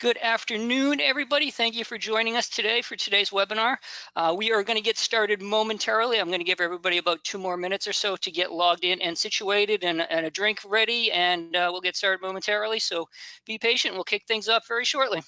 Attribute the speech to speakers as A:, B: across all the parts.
A: Good afternoon, everybody. Thank you for joining us today for today's webinar. We are going to get started momentarily. I'm going to give everybody about 2 more minutes or so to get logged in and situated and a drink ready, and we'll get started momentarily. So be patient. We'll kick things off very shortly.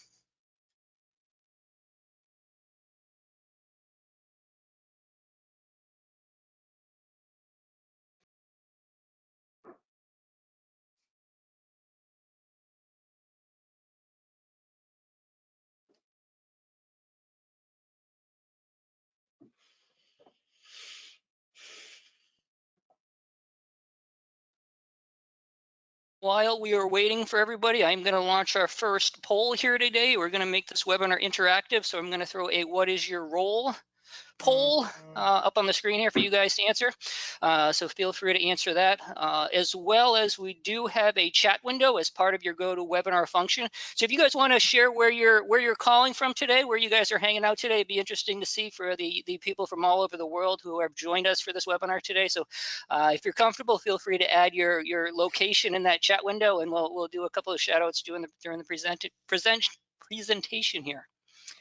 A: While we are waiting for everybody, I'm going to launch our first poll here today. We're going to make this webinar interactive, so I'm going to throw a "What is your role?" poll up on the screen here for you guys to answer. So feel free to answer that, as well as we do have a chat window as part of your GoToWebinar function. So if you guys want to share where you're calling from today, where you guys are hanging out today, it'd be interesting to see for the people from all over the world who have joined us for this webinar today. So if you're comfortable, feel free to add your location in that chat window, and we'll do a couple of shout outs during the presentation here.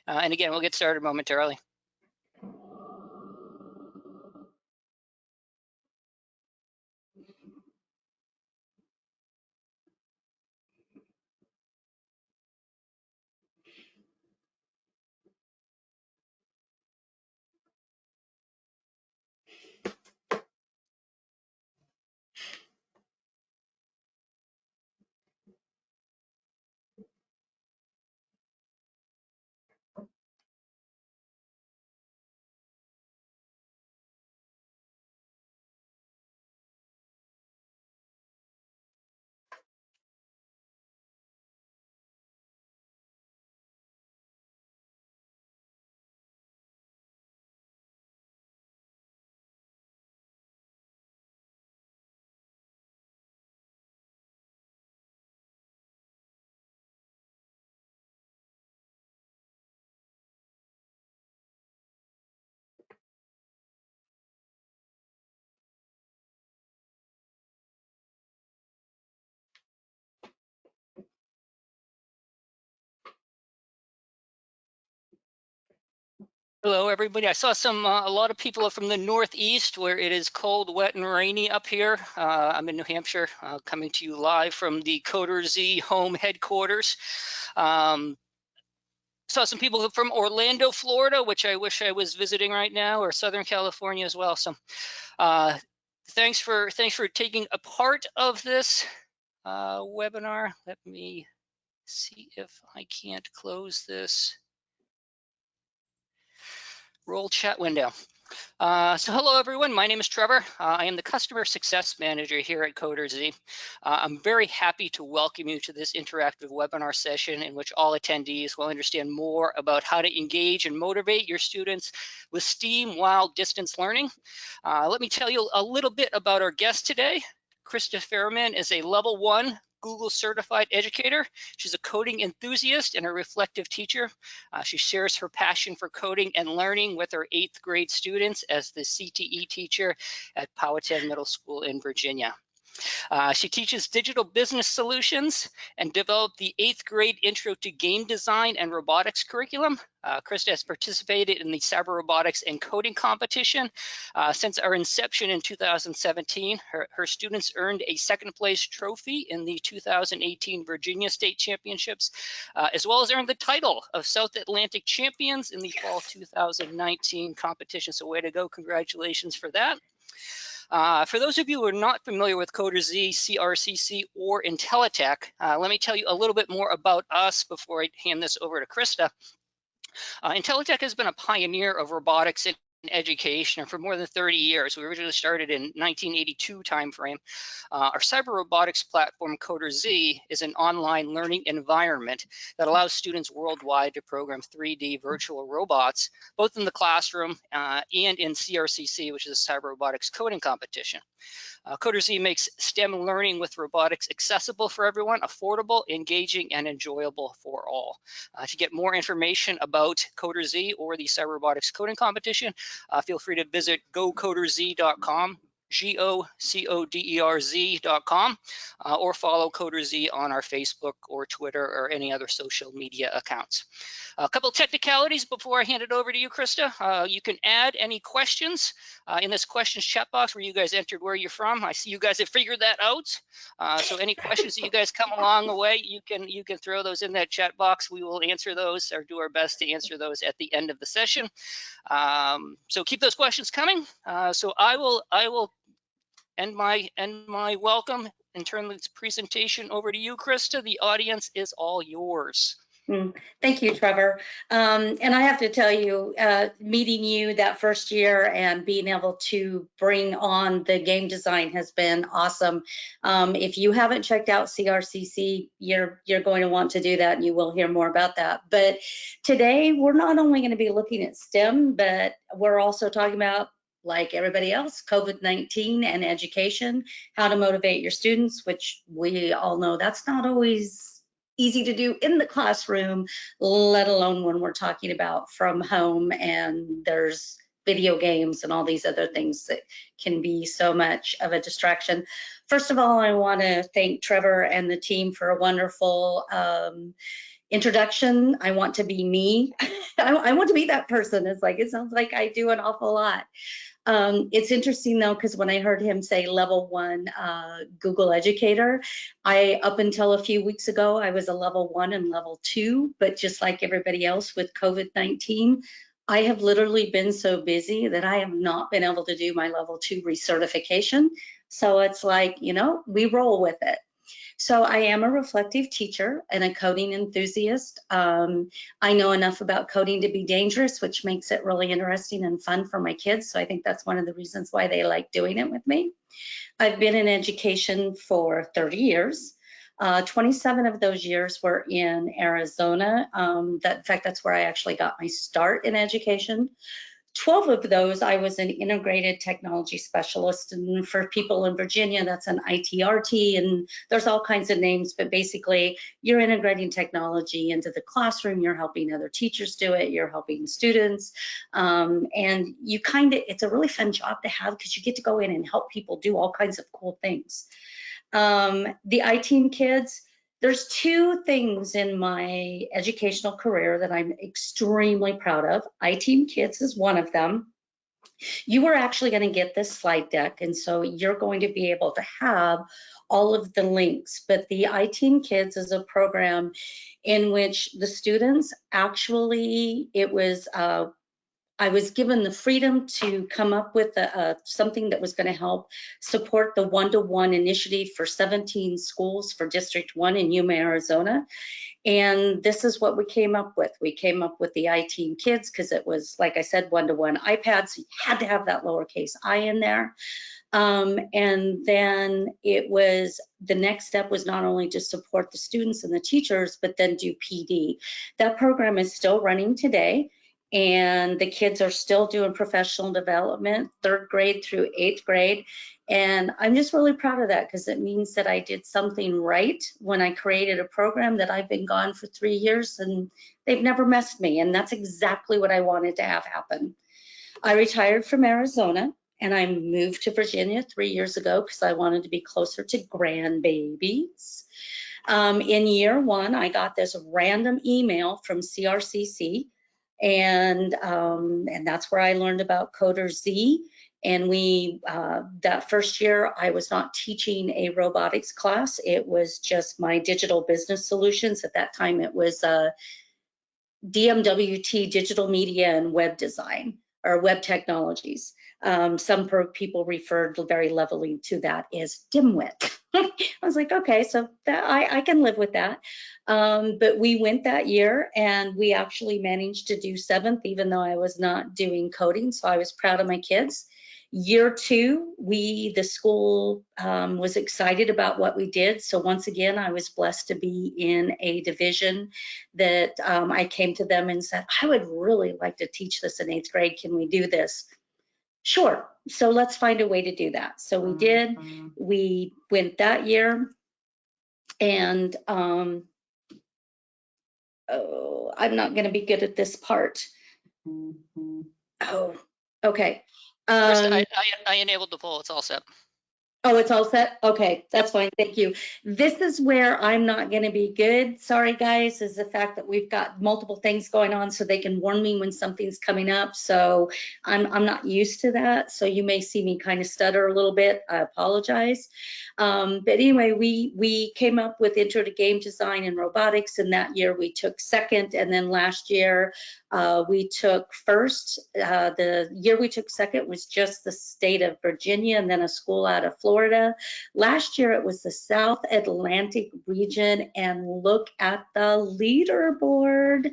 A: And again, we'll get started momentarily. Hello, everybody. I saw a lot of people from the Northeast, where it is cold, wet, and rainy up here. I'm in New Hampshire, coming to you live from the CoderZ home headquarters. Saw some people from Orlando, Florida, which I wish I was visiting right now, or Southern California as well. So thanks for taking a part of this webinar. Let me see if I can't close this roll chat window. So hello, everyone. My name is Trevor. I am the Customer Success Manager here at CoderZ. I'm very happy to welcome you to this interactive webinar session in which all attendees will understand more about how to engage and motivate your students with STEAM while distance learning. Let me tell you a little bit about our guest today. Christa Fairman is a level 1 Google certified educator. She's a coding enthusiast and a reflective teacher. She shares her passion for coding and learning with her 8th grade students as the CTE teacher at Powhatan Middle School in Virginia. She teaches digital business solutions and developed the 8th grade Intro to Game Design and Robotics curriculum. Christa has participated in the Cyber Robotics and Coding competition. Since our inception in 2017, her students earned a 2nd place trophy in the 2018 Virginia State Championships, as well as earned the title of South Atlantic Champions in the fall 2019 competition. So way to go, congratulations for that. For those of you who are not familiar with CoderZ, CRCC, or Intelitech, let me tell you a little bit more about us before I hand this over to Christa. Intelitech has been a pioneer of robotics in education for more than 30 years. We originally started in 1982 timeframe. Our cyber robotics platform, CoderZ, is an online learning environment that allows students worldwide to program 3D virtual robots, both in the classroom and in CRCC, which is a cyber robotics coding competition. CoderZ makes STEM learning with robotics accessible for everyone, affordable, engaging, and enjoyable for all. To get more information about CoderZ or the Cyber Robotics Coding Competition, feel free to visit gocoderz.com, GOCODERZ.com, or follow CoderZ on our Facebook or Twitter or any other social media accounts. A couple technicalities before I hand it over to you, Christa. You can add any questions in this questions chat box where you guys entered where you're from. I see you guys have figured that out. So any questions that you guys come along the way, you can throw those in that chat box. We will answer those or do our best to answer those at the end of the session. So keep those questions coming. So I will end my welcome and turn this presentation over to you, Christa. The audience is all yours.
B: Thank you, Trevor. And I have to tell you, meeting you that first year and being able to bring on the game design has been awesome. If you haven't checked out CRCC, you're going to want to do that, and you will hear more about that. But today, we're not only going to be looking at STEM, but we're also talking about, like everybody else, COVID-19 and education, how to motivate your students, which we all know that's not always easy to do in the classroom, let alone when we're talking about from home and there's video games and all these other things that can be so much of a distraction. First of all, I want to thank Trevor and the team for a wonderful introduction. I want to be me. I want to be that person. It's like, it sounds like I do an awful lot. It's interesting though, because when I heard him say level 1 Google educator, up until a few weeks ago, I was a level 1 and level 2, but just like everybody else with COVID-19, I have literally been so busy that I have not been able to do my level 2 recertification. So it's like, you know, we roll with it. So I am a reflective teacher and a coding enthusiast. I know enough about coding to be dangerous, which makes it really interesting and fun for my kids. So I think that's one of the reasons why they like doing it with me. I've been in education for 30 years. 27 of those years were in Arizona. In fact, that's where I actually got my start in education. 12 of those, I was an integrated technology specialist, and for people in Virginia, that's an ITRT, and there's all kinds of names, but basically, you're integrating technology into the classroom, you're helping other teachers do it, you're helping students, and you it's a really fun job to have because you get to go in and help people do all kinds of cool things. The I-Team kids, there's two things in my educational career that I'm extremely proud of. I-Team Kids is one of them. You are actually going to get this slide deck, and so you're going to be able to have all of the links. But the I-Team Kids is a program in which the students actually, I was given the freedom to come up with something that was going to help support the one-to-one initiative for 17 schools for District 1 in Yuma, Arizona. And this is what we came up with. We came up with the I-Team Kids because it was, like I said, one-to-one iPads. You had to have that lowercase I in there. And then the next step was not only to support the students and the teachers, but then do PD. That program is still running today. And the kids are still doing professional development, 3rd grade through 8th grade. And I'm just really proud of that because it means that I did something right when I created a program that I've been gone for 3 years and they've never messed me. And that's exactly what I wanted to have happen. I retired from Arizona and I moved to Virginia 3 years ago because I wanted to be closer to grandbabies. In year 1, I got this random email from CRCC. And that's where I learned about CoderZ. And that first year, I was not teaching a robotics class. It was just my digital business solutions. At that time, it was DMWT, digital media and web design, or web technologies. Some people referred very levelly to that as dimwit. I was like, okay, so I can live with that. But we went that year and we actually managed to do 7th, even though I was not doing coding. So I was proud of my kids. Year 2, the school was excited about what we did. So once again, I was blessed to be in a division that I came to them and said, I would really like to teach this in 8th grade. Can we do this? Sure. So let's find a way to do that. So we did. We went that year. And I'm not going to be good at this part. Oh, okay. Um,
A: I enabled the poll. It's all set.
B: Oh, it's all set? Okay, that's fine. Thank you. This is where I'm not going to be good. Sorry, guys, is the fact that we've got multiple things going on so they can warn me when something's coming up. So I'm not used to that. So you may see me kind of stutter a little bit. I apologize. But anyway, we came up with Intro to Game Design and Robotics, and that year we took second. And then last year we took first. The year we took second was just the state of Virginia and then a school out of Florida. Last year it was the South Atlantic region, and look at the leaderboard.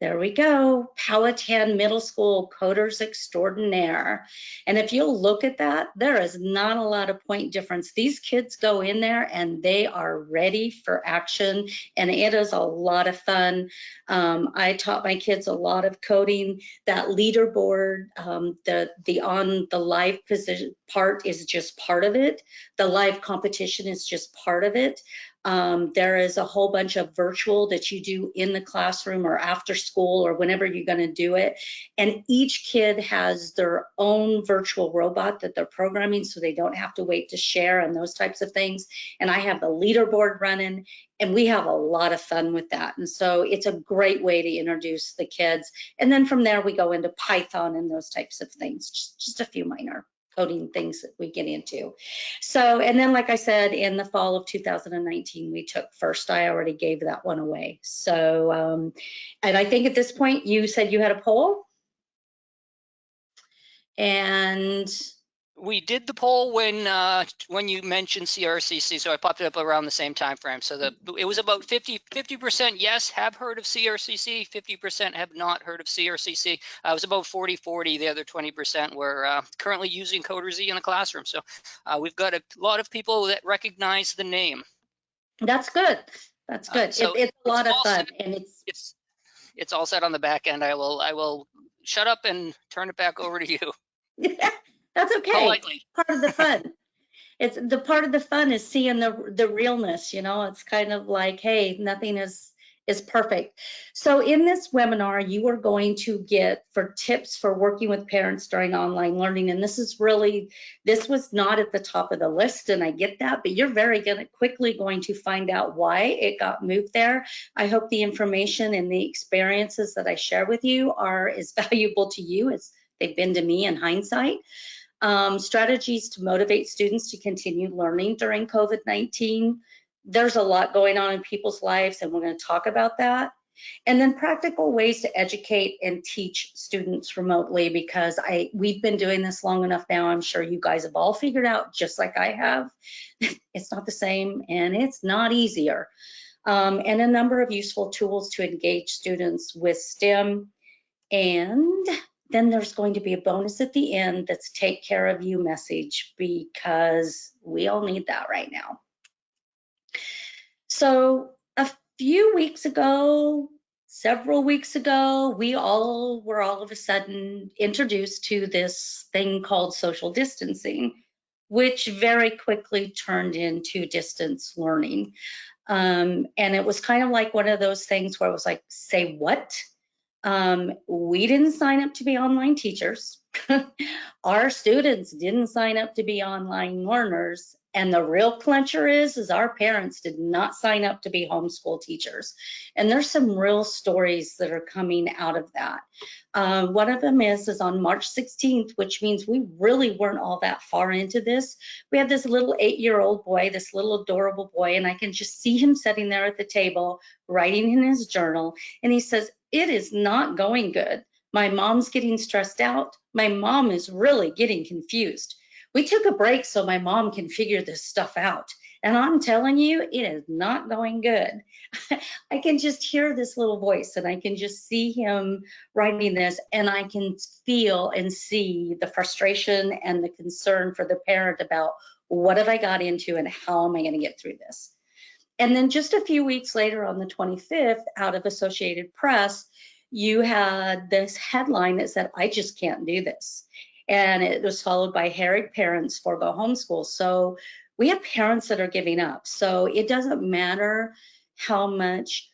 B: There we go, Powhatan Middle School CoderZ Extraordinaire. And if you'll look at that, there is not a lot of point difference. These kids go in there and they are ready for action, and it is a lot of fun. I taught my kids a lot of coding. That leaderboard, the on the live position part is just part of it. The live competition is just part of it. There is a whole bunch of virtual that you do in the classroom or after school or whenever you're going to do it. And each kid has their own virtual robot that they're programming, so they don't have to wait to share and those types of things. And I have the leaderboard running, and we have a lot of fun with that. And so it's a great way to introduce the kids. And then from there, we go into Python and those types of things, just a few minor coding things that we get into. So, and then like I said, in the fall of 2019, we took first. I already gave that one away. So, and I think at this point, you said you had a poll? And
A: we did the poll when you mentioned CRCC, so I popped it up around the same time frame. So it was about 50% yes, have heard of CRCC, 50% have not heard of CRCC. It was about 40-40. The other 20% were currently using CoderZ in the classroom. So we've got a lot of people that recognize the name.
B: That's good. That's good.
A: So
B: it's a lot of fun, and
A: it's all set on the back end. I will shut up and turn it back over to you.
B: That's okay.
A: Politely.
B: Part of the fun. It's the part of the fun is seeing the realness. It's kind of like, hey, nothing is perfect. So in this webinar, you are going to get for tips for working with parents during online learning. And this was not at the top of the list, and I get that, but you're very quickly going to find out why it got moved there. I hope the information and the experiences that I share with you are as valuable to you as they've been to me in hindsight. Strategies to motivate students to continue learning during COVID-19. There's a lot going on in people's lives, and we're going to talk about that. And then practical ways to educate and teach students remotely, because we've been doing this long enough now. I'm sure you guys have all figured out, just like I have, it's not the same and it's not easier. And a number of useful tools to engage students with STEM. And then there's going to be a bonus at the end that's take care of you message, because we all need that right now. So a few weeks ago, several weeks ago, we all were all of a sudden introduced to this thing called social distancing, which very quickly turned into distance learning. And it was kind of like one of those things where it was like, say what? We didn't sign up to be online teachers. Our students didn't sign up to be online learners. And the real clincher is our parents did not sign up to be homeschool teachers. And there's some real stories that are coming out of that. One of them is on March 16th, which means we really weren't all that far into this. We had this little 8-year-old boy, this little adorable boy, and I can just see him sitting there at the table, writing in his journal. And he says, "It is not going good. My mom's getting stressed out. My mom is really getting confused. We took a break so my mom can figure this stuff out. And I'm telling you, it is not going good." I can just hear this little voice, and I can just see him writing this, and I can feel and see the frustration and the concern for the parent about what have I got into and how am I going to get through this. And then just a few weeks later, on the 25th, out of Associated Press, you had this headline that said, "I just can't do this." And it was followed by "Harried parents forgo homeschool." So we have parents that are giving up. So it doesn't matter how much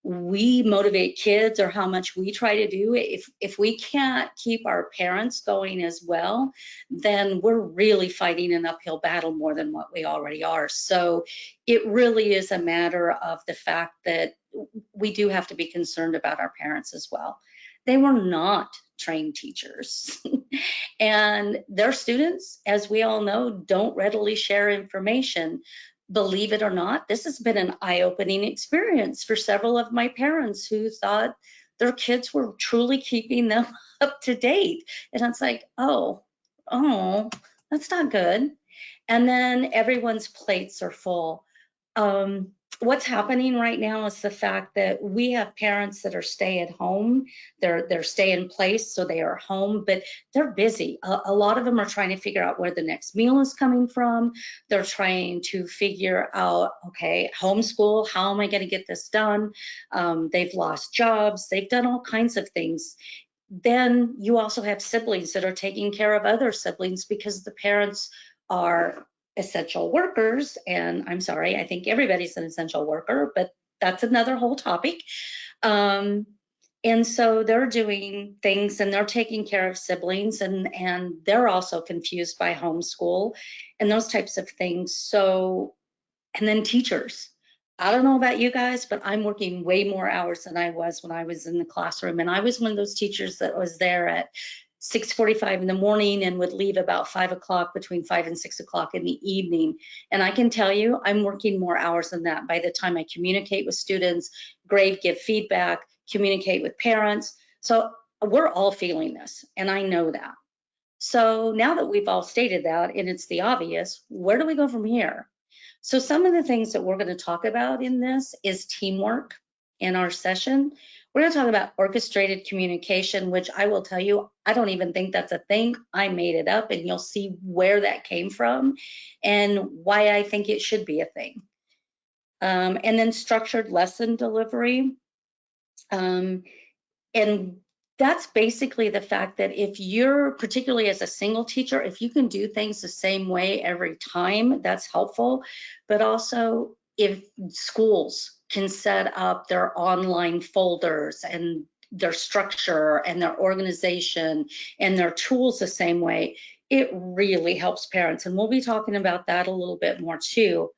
B: we motivate kids or how much we try to do, if we can't keep our parents going as well, then we're really fighting an uphill battle more than what we already are. So it really is a matter of the fact that we do have to be concerned about our parents as well. They were not trained teachers. And their students, as we all know, don't readily share information. Believe it or not, this has been an eye-opening experience for several of my parents who thought their kids were truly keeping them up to date. And it's like, oh, that's not good. And then everyone's plates are full. What's happening right now is the fact that we have parents that are stay at home. They're stay in place, so they are home, but they're busy. A lot of them are trying to figure out where the next meal is coming from. They're trying to figure out, okay, homeschool, how am I going to get this done? They've lost jobs. They've done all kinds of things. Then you also have siblings that are taking care of other siblings because the parents are essential workers. And I'm sorry, I think everybody's an essential worker, but that's another whole topic. And so they're doing things and they're taking care of siblings, and they're also confused by homeschool and those types of things. So, and then teachers. I don't know about you guys, but I'm working way more hours than I was when I was in the classroom. And I was one of those teachers that was there at 6:45 in the morning and would leave about 5 o'clock, between 5 and 6 o'clock in the evening. And I can tell you, I'm working more hours than that by the time I communicate with students, grade, give feedback, communicate with parents. So we're all feeling this, and I know that. So now that we've all stated that, and it's the obvious, where do we go from here? So some of the things that we're going to talk about in this is teamwork in our session. We're going to talk about orchestrated communication, which I will tell you, I don't even think that's a thing. I made it up, and you'll see where that came from and why I think it should be a thing. And then structured lesson delivery. And that's basically the fact that if you're, particularly as a single teacher, if you can do things the same way every time, that's helpful. But also if schools can set up their online folders and their structure and their organization and their tools the same way, it really helps parents. And we'll be talking about that a little bit more too.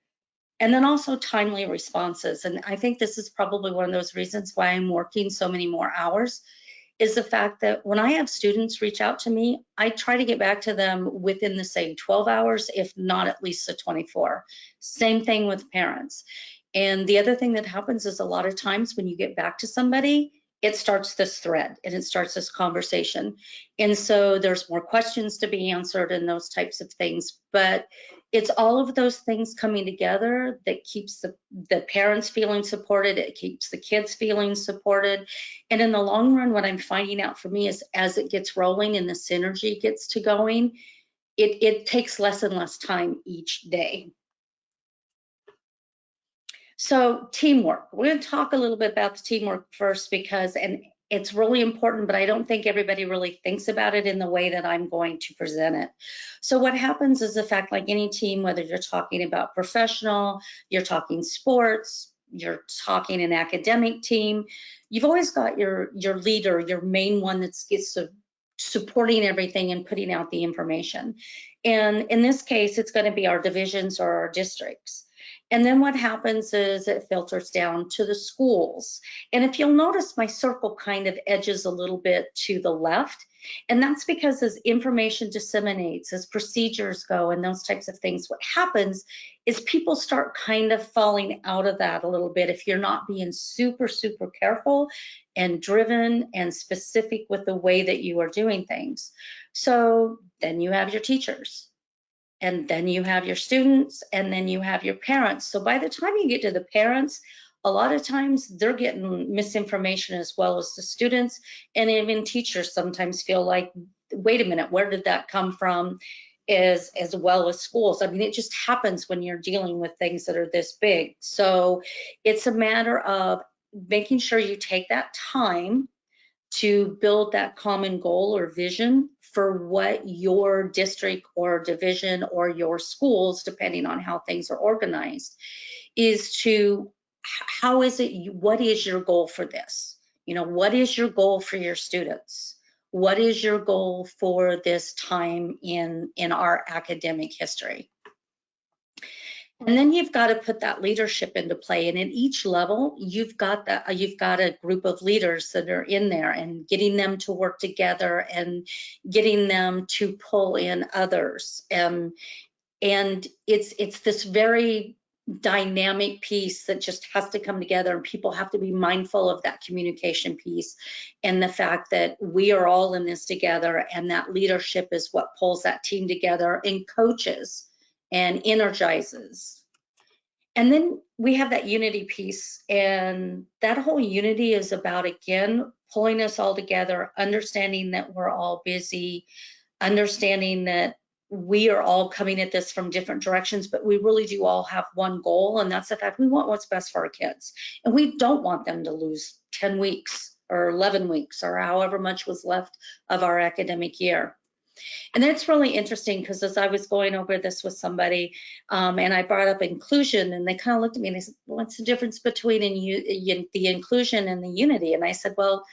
B: And then also timely responses. And I think this is probably one of those reasons why I'm working so many more hours, is the fact that when I have students reach out to me, I try to get back to them within the same 12 hours, if not at least the 24. Same thing with parents. And the other thing that happens is a lot of times when you get back to somebody, it starts this thread and it starts this conversation. And so there's more questions to be answered and those types of things. But it's all of those things coming together that keeps the parents feeling supported. It keeps the kids feeling supported. And in the long run, what I'm finding out for me is as it gets rolling and the synergy gets to going, it takes less and less time each day. So teamwork, we're going to talk a little bit about the teamwork first because, and it's really important, but I don't think everybody really thinks about it in the way that I'm going to present it. So what happens is the fact, like any team, whether you're talking about professional, you're talking sports, you're talking an academic team, you've always got your leader, your main one that gets supporting everything and putting out the information. And in this case, it's going to be our divisions or our districts. And then what happens is it filters down to the schools. And if you'll notice, my circle kind of edges a little bit to the left. And that's because as information disseminates, as procedures go and those types of things, what happens is people start kind of falling out of that a little bit if you're not being super, super careful and driven and specific with the way that you are doing things. So then you have your teachers. And then you have your students, and then you have your parents. So by the time you get to the parents, a lot of times they're getting misinformation as well as the students, and even teachers sometimes feel like, wait a minute, where did that come from? As well as schools. I mean, it just happens when you're dealing with things that are this big. So it's a matter of making sure you take that time to build that common goal or vision for what your district or division or your schools, depending on how things are organized, is to how is it, what is your goal for this? You know, what is your goal for your students? What is your goal for this time in our academic history? And then you've got to put that leadership into play. And at each level, you've got a group of leaders that are in there, and getting them to work together and getting them to pull in others. And it's this very dynamic piece that just has to come together, and people have to be mindful of that communication piece and the fact that we are all in this together, and that leadership is what pulls that team together and coaches and energizes. And then we have that unity piece, and that whole unity is about, again, pulling us all together, understanding that we're all busy, understanding that we are all coming at this from different directions, but we really do all have one goal, and that's the fact we want what's best for our kids. And we don't want them to lose 10 weeks or 11 weeks or however much was left of our academic year. And it's really interesting because as I was going over this with somebody, and I brought up inclusion, and they kind of looked at me and they said, what's the difference between the inclusion and the unity? And I said, well,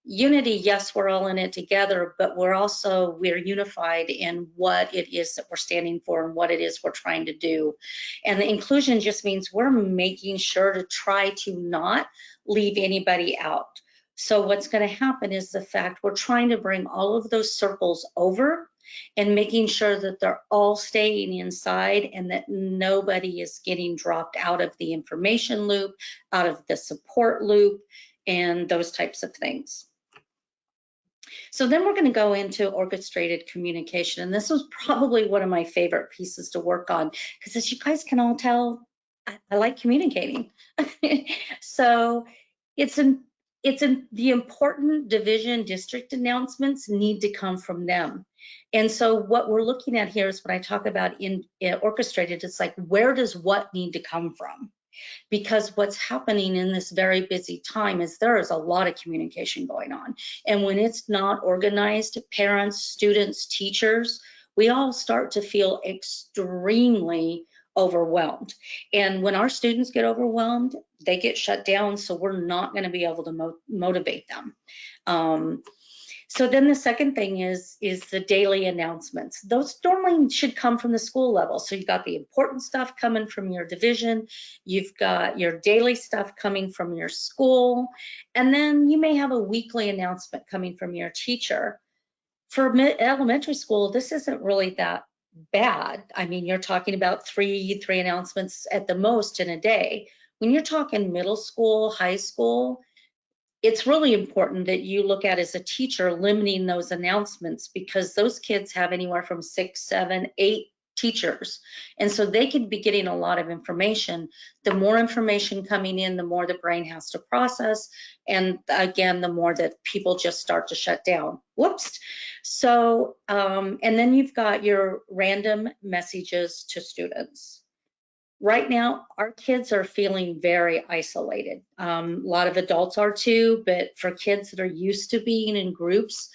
B: unity, yes, we're all in it together, but we're unified in what it is that we're standing for and what it is we're trying to do. And the inclusion just means we're making sure to try to not leave anybody out. So what's going to happen is the fact we're trying to bring all of those circles over and making sure that they're all staying inside and that nobody is getting dropped out of the information loop, out of the support loop, and those types of things. So then we're going to go into orchestrated communication. And this was probably one of my favorite pieces to work on, because as you guys can all tell, I like communicating. So the important division district announcements need to come from them. And so what we're looking at here is when I talk about in orchestrated, it's like, where does what need to come from? Because what's happening in this very busy time is there is a lot of communication going on. And when it's not organized, parents, students, teachers, we all start to feel extremely overwhelmed. And when our students get overwhelmed, they get shut down, so we're not going to be able to motivate them. So then the second thing is the daily announcements. Those normally should come from the school level. So you've got the important stuff coming from your division, you've got your daily stuff coming from your school, and then you may have a weekly announcement coming from your teacher. For elementary school, this isn't really that bad. I mean, you're talking about three announcements at the most in a day. When you're talking middle school, high school, it's really important that you look at, as a teacher, limiting those announcements, because those kids have anywhere from 6, 7, 8 teachers. And so they could be getting a lot of information. The more information coming in, the more the brain has to process. And again, the more that people just start to shut down. Whoops. So, and then you've got your random messages to students. Right now, our kids are feeling very isolated. A lot of adults are too, but for kids that are used to being in groups,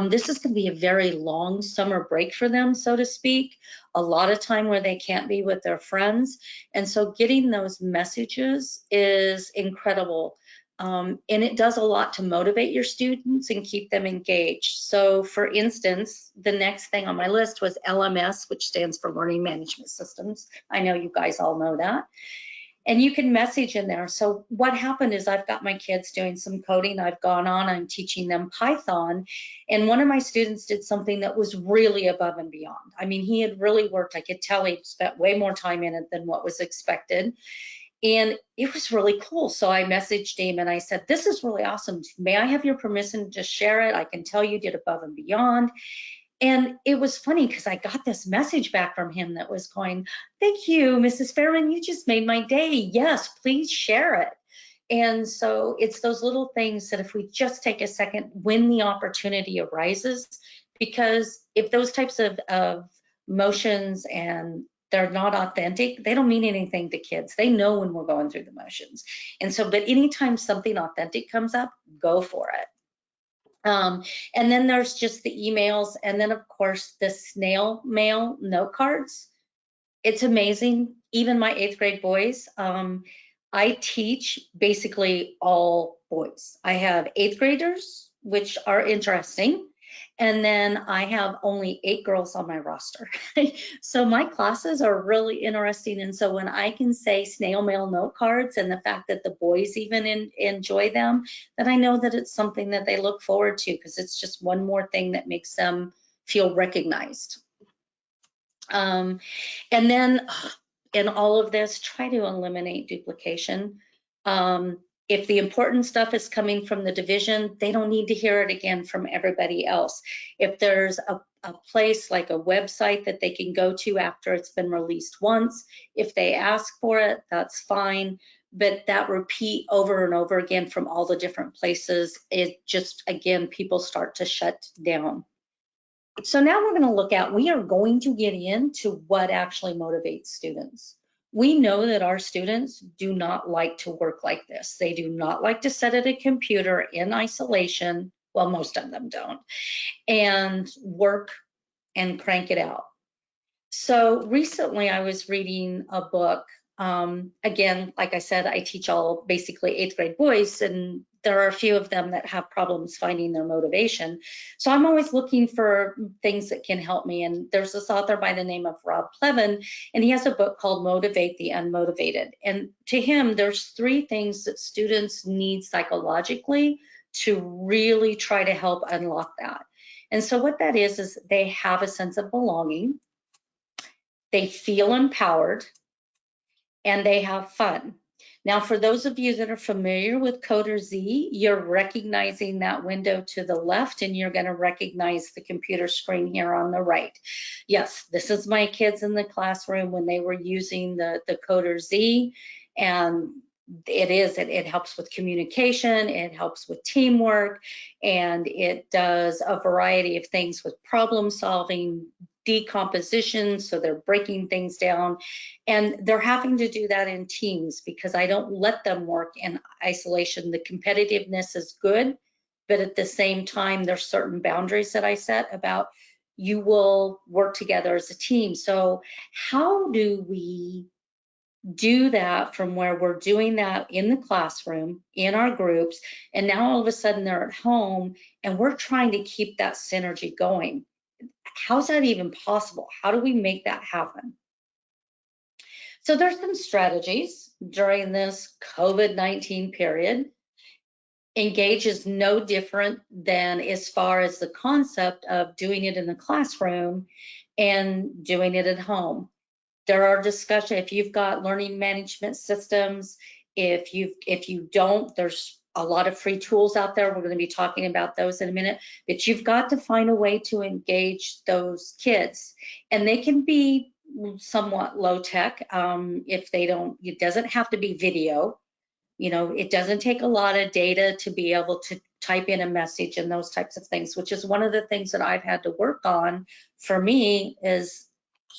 B: this is going to be a very long summer break for them, so to speak. A lot of time where they can't be with their friends. And so getting those messages is incredible. And it does a lot to motivate your students and keep them engaged. So for instance, the next thing on my list was LMS, which stands for Learning Management Systems. I know you guys all know that. And you can message in there. So what happened is I've got my kids doing some coding. I've gone on, I'm teaching them Python. And one of my students did something that was really above and beyond. I mean, he had really worked. I could tell he spent way more time in it than what was expected. And it was really cool. So I messaged him and I said, this is really awesome. May I have your permission to share it? I can tell you did above and beyond. And it was funny because I got this message back from him that was going, thank you, Mrs. Fairman, you just made my day. Yes, please share it. And so it's those little things that if we just take a second when the opportunity arises, because if those types of motions and they're not authentic, they don't mean anything to kids. They know when we're going through the motions. And so, but anytime something authentic comes up, go for it. And then there's just the emails, and then of course the snail mail note cards. It's amazing. Even my 8th grade boys, I teach basically all boys. I have 8th graders, which are interesting. And then I have only 8 girls on my roster. So my classes are really interesting. And so when I can say snail mail note cards and the fact that the boys even enjoy them, then I know that it's something that they look forward to, because it's just one more thing that makes them feel recognized. And then in all of this, try to eliminate duplication. If the important stuff is coming from the division, they don't need to hear it again from everybody else. If there's a place like a website that they can go to after it's been released once, if they ask for it, that's fine. But that repeat over and over again from all the different places, it just, again, people start to shut down. So now we're going to look at, we are going to get into what actually motivates students. We know that our students do not like to work like this. They do not like to sit at a computer in isolation. Well, most of them don't, and work and crank it out. So recently I was reading a book. Again, like I said, I teach all basically 8th grade boys, and there are a few of them that have problems finding their motivation. So I'm always looking for things that can help me. And there's this author by the name of Rob Plevin, and he has a book called Motivate the Unmotivated. And to him, there's 3 things that students need psychologically to really try to help unlock that. And so what that is they have a sense of belonging, they feel empowered, and they have fun. Now, for those of you that are familiar with CoderZ, you're recognizing that window to the left, and you're going to recognize the computer screen here on the right. Yes, this is my kids in the classroom when they were using the CoderZ, and it helps with communication, it helps with teamwork, and it does a variety of things with problem solving, decomposition, so they're breaking things down, and they're having to do that in teams because I don't let them work in isolation. The competitiveness is good, but at the same time, there's certain boundaries that I set about you will work together as a team. So how do we do that from where we're doing that in the classroom, in our groups, and now all of a sudden they're at home and we're trying to keep that synergy going? How's that even possible? How do we make that happen? So there's some strategies during this COVID-19 period. Engage is no different than as far as the concept of doing it in the classroom and doing it at home. There are discussions, if you've got learning management systems, if you don't, there's a lot of free tools out there. We're going to be talking about those in a minute, but you've got to find a way to engage those kids, and they can be somewhat low tech. If they don't, it doesn't have to be video. It doesn't take a lot of data to be able to type in a message and those types of things, which is one of the things that I've had to work on. For me, is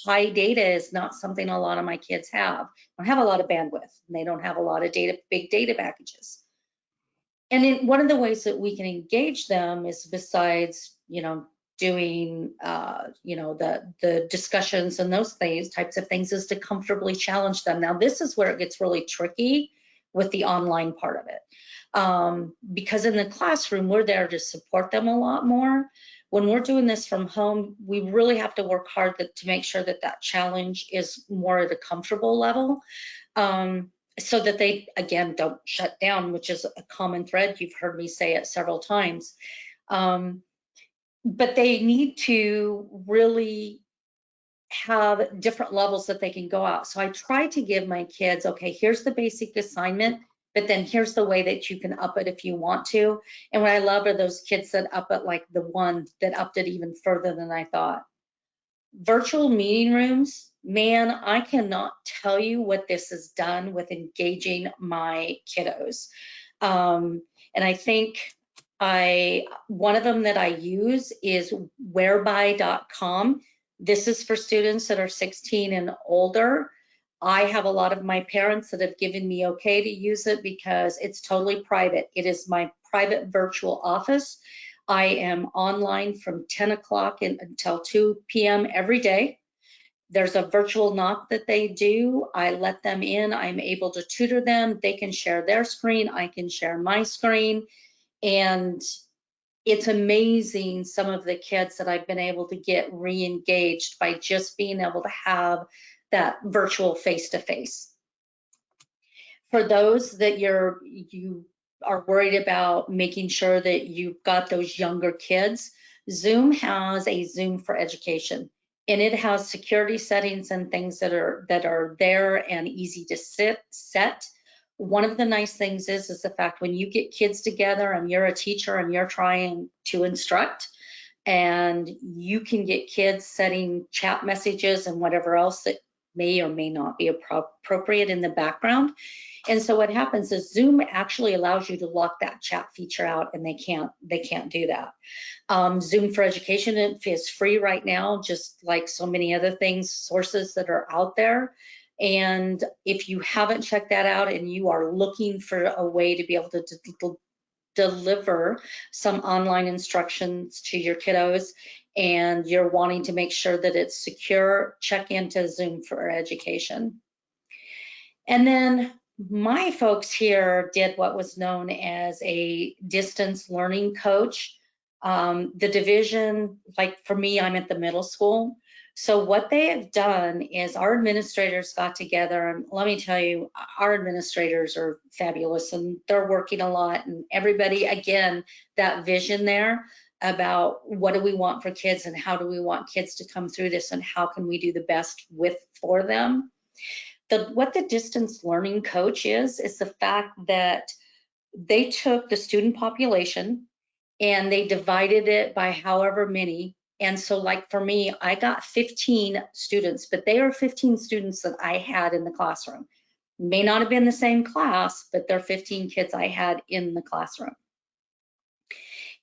B: high data is not something a lot of my kids have. They don't have a lot of bandwidth, and they don't have a lot of data, big data packages. And one of the ways that we can engage them is, besides, doing, the discussions and those types of things, is to comfortably challenge them. Now, this is where it gets really tricky with the online part of it. Because in the classroom, we're there to support them a lot more. When we're doing this from home, we really have to work hard to make sure that that challenge is more at a comfortable level, so that they, again, don't shut down, which is a common thread. You've heard me say it several times. But they need to really have different levels that they can go out. So I try to give my kids, okay, here's the basic assignment, but then here's the way that you can up it if you want to. And what I love are those kids that up it, like the one that upped it even further than I thought. Virtual meeting rooms, man, I cannot tell you what this has done with engaging my kiddos. And I think one of them that I use is whereby.com. This is for students that are 16 and older. I have a lot of my parents that have given me okay to use it because it's totally private. It is my private virtual office. I am online from 10 o'clock until 2 p.m. every day. There's a virtual knock that they do. I let them in. I'm able to tutor them. They can share their screen. I can share my screen. And it's amazing some of the kids that I've been able to get re-engaged by just being able to have that virtual face-to-face. For those that you are worried about making sure that you've got those younger kids, Zoom has a Zoom for Education, and it has security settings and things that are there and easy to set. One of the nice things is the fact when you get kids together and you're a teacher and you're trying to instruct, and you can get kids setting chat messages and whatever else that may or may not be appropriate in the background. And so what happens is Zoom actually allows you to lock that chat feature out, and they can't do that. Zoom for Education is free right now, just like so many other things, sources that are out there. And if you haven't checked that out and you are looking for a way to be able to deliver some online instructions to your kiddos, and you're wanting to make sure that it's secure, check into Zoom for Education. And then my folks here did what was known as a distance learning coach. The division, like for me, I'm at the middle school. So what they have done is our administrators got together, and let me tell you, our administrators are fabulous, and they're working a lot, and everybody, again, that vision there about what do we want for kids and how do we want kids to come through this and how can we do the best for them. What the distance learning coach is the fact that they took the student population and they divided it by however many. And so like for me, I got 15 students, but they are 15 students that I had in the classroom. May not have been the same class, but they're 15 kids I had in the classroom.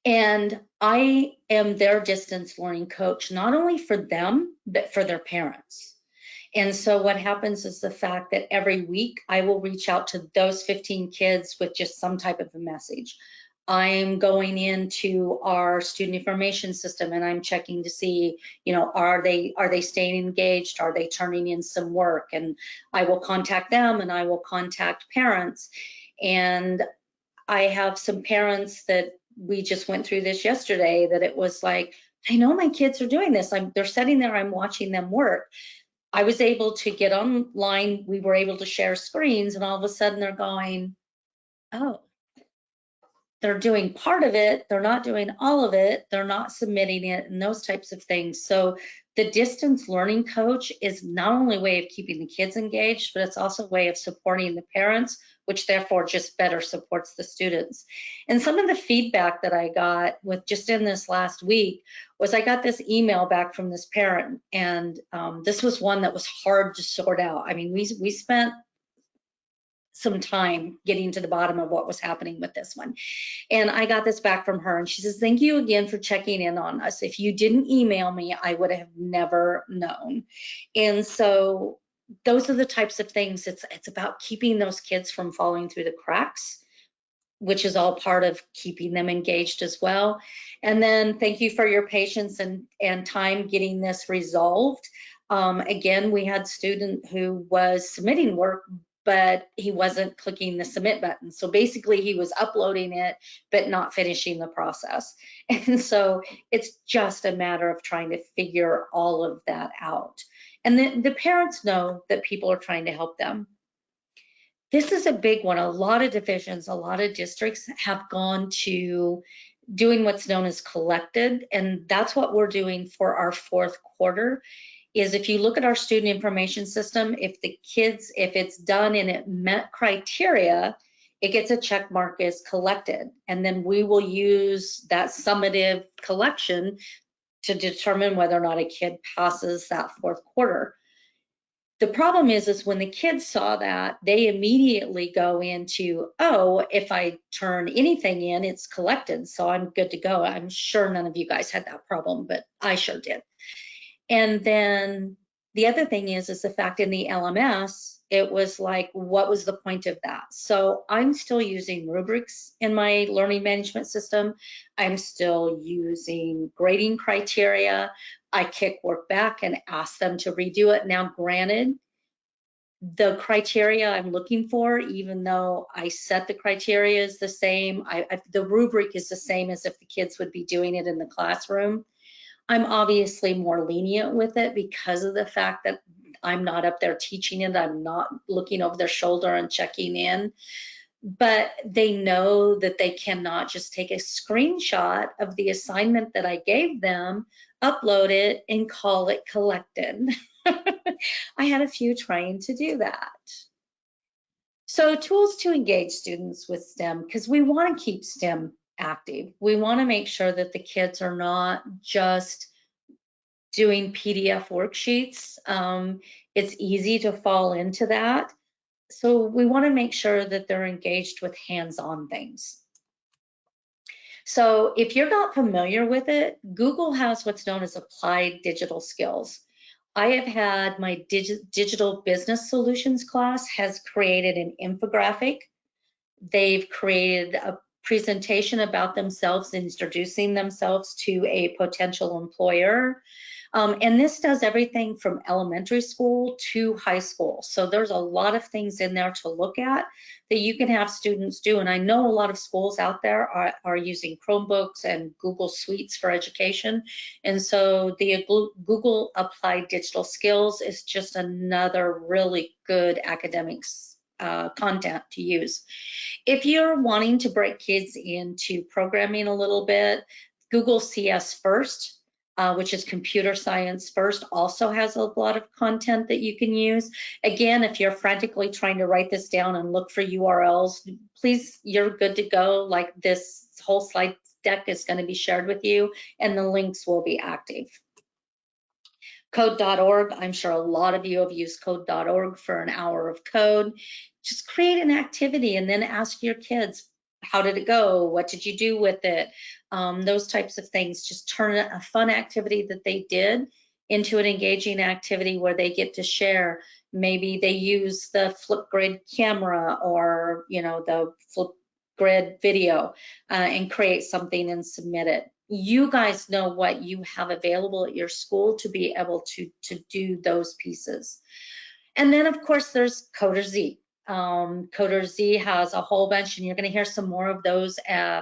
B: And I am their distance learning coach, not only for them, but for their parents. And so what happens is the fact that every week I will reach out to those 15 kids with just some type of a message. I'm going into our student information system and I'm checking to see, are they staying engaged? Are they turning in some work? And I will contact them and I will contact parents. And I have some parents that we just went through this yesterday that it was like, I know my kids are doing this. They're sitting there, I'm watching them work. I was able to get online, we were able to share screens, and all of a sudden they're going, oh, they're doing part of it, they're not doing all of it, they're not submitting it, and those types of things. So the distance learning coach is not only a way of keeping the kids engaged, but it's also a way of supporting the parents, which therefore just better supports the students. And some of the feedback that I got with just in this last week was I got this email back from this parent, and this was one that was hard to sort out. I mean, we spent some time getting to the bottom of what was happening with this one. And I got this back from her, and she says, thank you again for checking in on us. If you didn't email me, I would have never known. And so those are the types of things. It's about keeping those kids from falling through the cracks, which is all part of keeping them engaged as well. And then thank you for your patience and time getting this resolved. Again, we had a student who was submitting work, but he wasn't clicking the submit button. So basically he was uploading it, but not finishing the process. And so it's just a matter of trying to figure all of that out. And the parents know that people are trying to help them. This is a big one. A lot of divisions, a lot of districts have gone to doing what's known as collected, and that's what we're doing for our fourth quarter. Is if you look at our student information system, if it's done and it met criteria, it gets a check mark as collected. And then we will use that summative collection to determine whether or not a kid passes that fourth quarter. The problem is when the kids saw that, they immediately go into, oh, if I turn anything in, it's collected, so I'm good to go. I'm sure none of you guys had that problem, but I sure did. And then the other thing is the fact in the LMS, It was like, what was the point of that? So I'm still using rubrics in my learning management system. I'm still using grading criteria. I kick work back and ask them to redo it. Now, granted, the criteria I'm looking for, even though I set the criteria is the same, the rubric is the same as if the kids would be doing it in the classroom. I'm obviously more lenient with it because of the fact that I'm not up there teaching it. I'm not looking over their shoulder and checking in. But they know that they cannot just take a screenshot of the assignment that I gave them, upload it, and call it collected. I had a few trying to do that. So tools to engage students with STEM, because we want to keep STEM active. We want to make sure that the kids are not just doing PDF worksheets. It's easy to fall into that. So we want to make sure that they're engaged with hands-on things. So if you're not familiar with it, Google has what's known as applied digital skills. I have had my digital business solutions class has created an infographic. They've created a presentation about themselves, introducing themselves to a potential employer. And this does everything from elementary school to high school. So there's a lot of things in there to look at that you can have students do. And I know a lot of schools out there are using Chromebooks and Google Suites for education. And so the Google Applied Digital Skills is just another really good academics content to use. If you're wanting to break kids into programming a little bit, Google CS First, which is computer science first, also has a lot of content that you can use. Again, if you're frantically trying to write this down and look for URLs, please, you're good to go. Like, this whole slide deck is going to be shared with you and the links will be active. Code.org, I'm sure a lot of you have used code.org for an hour of code. Just create an activity and then ask your kids, how did it go? What did you do with it? Those types of things. Just turn a fun activity that they did into an engaging activity where they get to share. Maybe they use the Flipgrid camera or, you know, the Flipgrid video and create something and submit it. You guys know what you have available at your school to be able to do those pieces. And then, of course, there's CoderZ. CoderZ has a whole bunch, and you're going to hear some more of those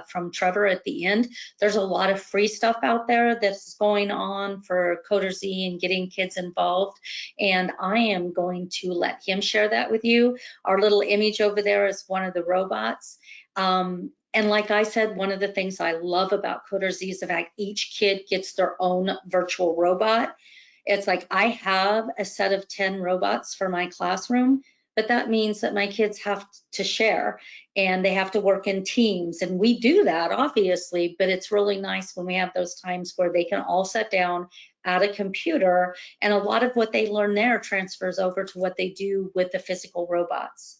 B: from Trevor at the end. There's a lot of free stuff out there that's going on for CoderZ and getting kids involved, and I am going to let him share that with you. Our little image over there is one of the robots. And like I said, one of the things I love about CoderZ is the fact each kid gets their own virtual robot. It's like, I have a set of 10 robots for my classroom, but that means that my kids have to share and they have to work in teams. And we do that, obviously, but it's really nice when we have those times where they can all sit down at a computer, and a lot of what they learn there transfers over to what they do with the physical robots.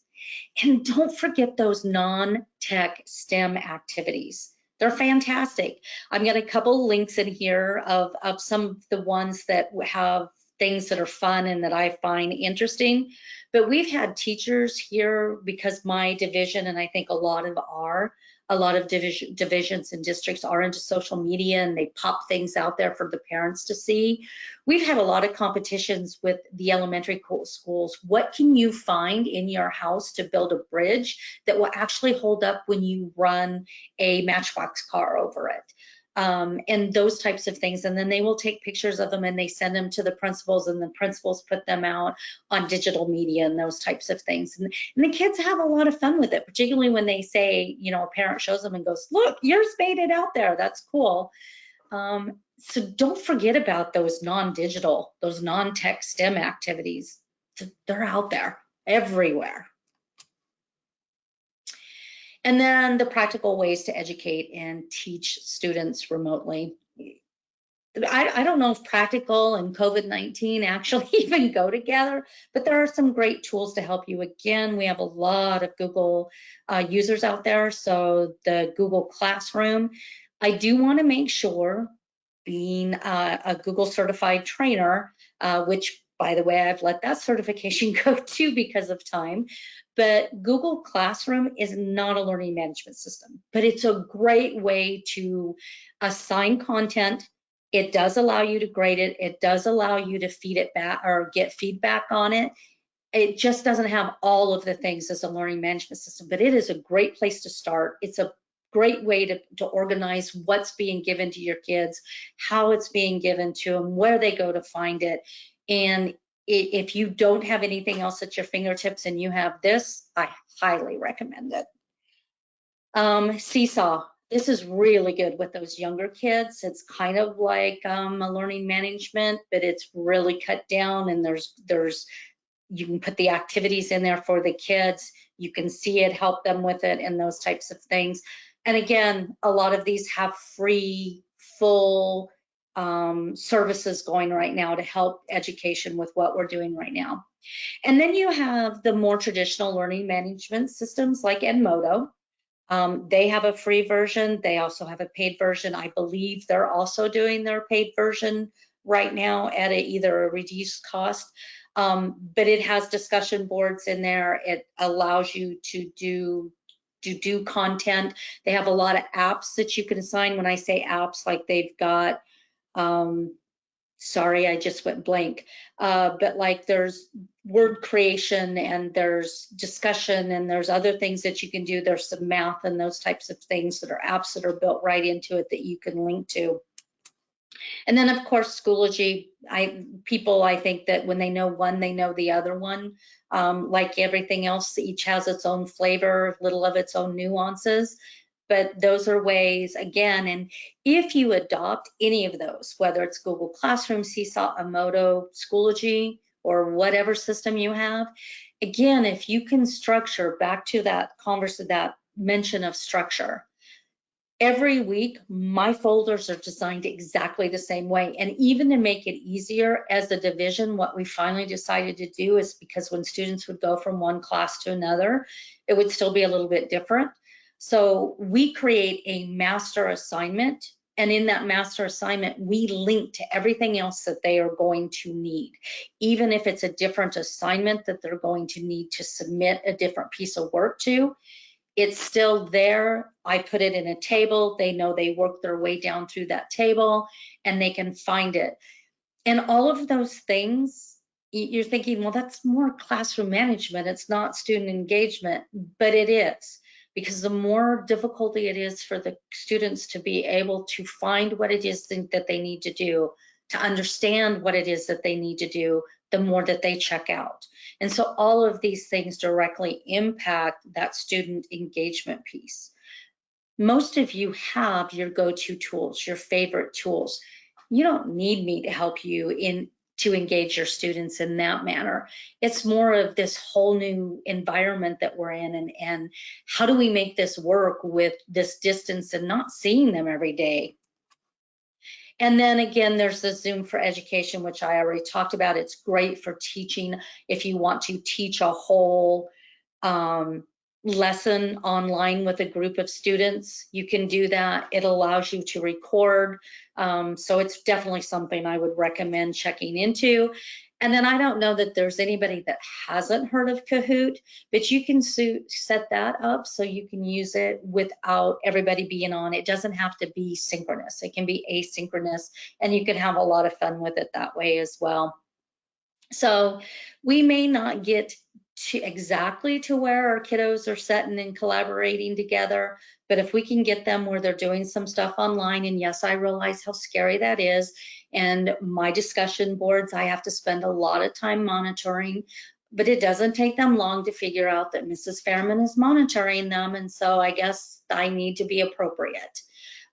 B: And don't forget those non-tech STEM activities. They're fantastic. I've got a couple links in here of some of the ones that have things that are fun and that I find interesting. But we've had teachers here, because my division, and I think a lot of divisions and districts are into social media, and they pop things out there for the parents to see. We've had a lot of competitions with the elementary schools. What can you find in your house to build a bridge that will actually hold up when you run a Matchbox car over it? And those types of things. And then they will take pictures of them and they send them to the principals, and the principals put them out on digital media and those types of things. And the kids have a lot of fun with it, particularly when they say, you know, a parent shows them and goes, look, yours made it out there. That's cool. So don't forget about those non-digital, those non-tech STEM activities. They're out there everywhere. And then the practical ways to educate and teach students remotely. I don't know if practical and COVID-19 actually even go together, but there are some great tools to help you. Again, we have a lot of Google users out there. So the Google Classroom, I do want to make sure, being a Google certified trainer, which by the way, I've let that certification go too because of time. But Google Classroom is not a learning management system, but it's a great way to assign content. It does allow you to grade it. It does allow you to feed it back or get feedback on it. It just doesn't have all of the things as a learning management system, but it is a great place to start. It's a great way to organize what's being given to your kids, how it's being given to them, where they go to find it. And if you don't have anything else at your fingertips and you have this, I highly recommend it. Seesaw. This is really good with those younger kids. It's kind of like a learning management, but it's really cut down, and you can put the activities in there for the kids. You can see it, help them with it, and those types of things. And again, a lot of these have free, full services going right now to help education with what we're doing right now. And then you have the more traditional learning management systems like Edmodo. They have a free version. They also have a paid version. I believe they're also doing their paid version right now at either a reduced cost. But it has discussion boards in there. It allows you to do content. They have a lot of apps that you can assign. When I say apps, like they've got, sorry, I just went blank. But like there's word creation, and there's discussion, and there's other things that you can do. There's some math and those types of things that are apps that are built right into it that you can link to. And then of course, Schoology, people, I think that when they know one, they know the other one. Like everything else, each has its own flavor, little of its own nuances. But those are ways, again, and if you adopt any of those, whether it's Google Classroom, Seesaw, Edmodo, Schoology, or whatever system you have, again, if you can structure, back to that mention of structure, every week, my folders are designed exactly the same way. And even to make it easier as a division, what we finally decided to do is, because when students would go from one class to another, it would still be a little bit different. So we create a master assignment, and in that master assignment, we link to everything else that they are going to need. Even if it's a different assignment that they're going to need to submit a different piece of work to, it's still there. I put it in a table. They know they work their way down through that table and they can find it. And all of those things, you're thinking, well, that's more classroom management. It's not student engagement, but it is. Because the more difficulty it is for the students to be able to find what it is that they need to do, to understand what it is that they need to do, the more that they check out. And so all of these things directly impact that student engagement piece. Most of you have your go-to tools, your favorite tools. You don't need me to help you to engage your students in that manner. It's more of this whole new environment that we're in, and how do we make this work with this distance and not seeing them every day. And then again, there's the Zoom for Education, which I already talked about. It's great for teaching. If you want to teach a whole lesson online with a group of students, you can do that. It allows you to record. So it's definitely something I would recommend checking into. And then I don't know that there's anybody that hasn't heard of Kahoot, but you can set that up so you can use it without everybody being on. It doesn't have to be synchronous. It can be asynchronous, and you can have a lot of fun with it that way as well. So we may not get exactly to where our kiddos are sitting and collaborating together, but if we can get them where they're doing some stuff online, and yes, I realize how scary that is, and my discussion boards, I have to spend a lot of time monitoring, but it doesn't take them long to figure out that Mrs. Fairman is monitoring them, and so I guess I need to be appropriate.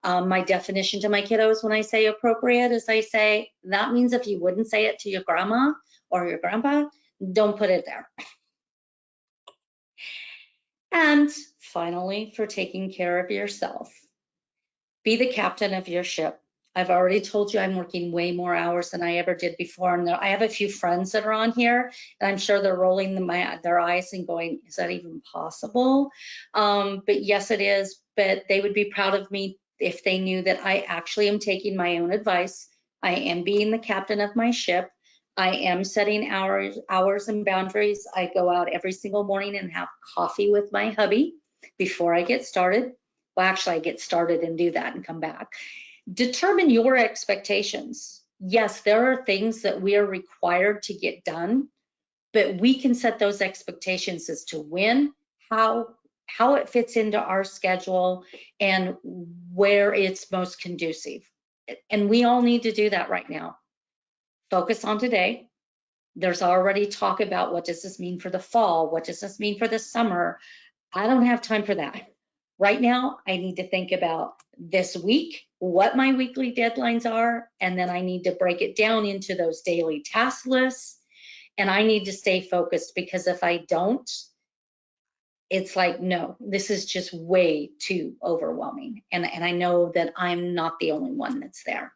B: My definition to my kiddos when I say appropriate is I say, that means if you wouldn't say it to your grandma or your grandpa, don't put it there. And finally, for taking care of yourself, be the captain of your ship. I've already told you I'm working way more hours than I ever did before. And I have a few friends that are on here, and I'm sure they're rolling their eyes and going, is that even possible? But yes, it is. But they would be proud of me if they knew that I actually am taking my own advice. I am being the captain of my ship. I am setting hours and boundaries. I go out every single morning and have coffee with my hubby before I get started. Well, actually, I get started and do that and come back. Determine your expectations. Yes, there are things that we are required to get done, but we can set those expectations as to when, how it fits into our schedule, and where it's most conducive. And we all need to do that right now. Focus on today. There's already talk about what does this mean for the fall? What does this mean for the summer? I don't have time for that. Right now, I need to think about this week, what my weekly deadlines are, and then I need to break it down into those daily task lists. And I need to stay focused, because if I don't, it's like, no, this is just way too overwhelming. And I know that I'm not the only one that's there.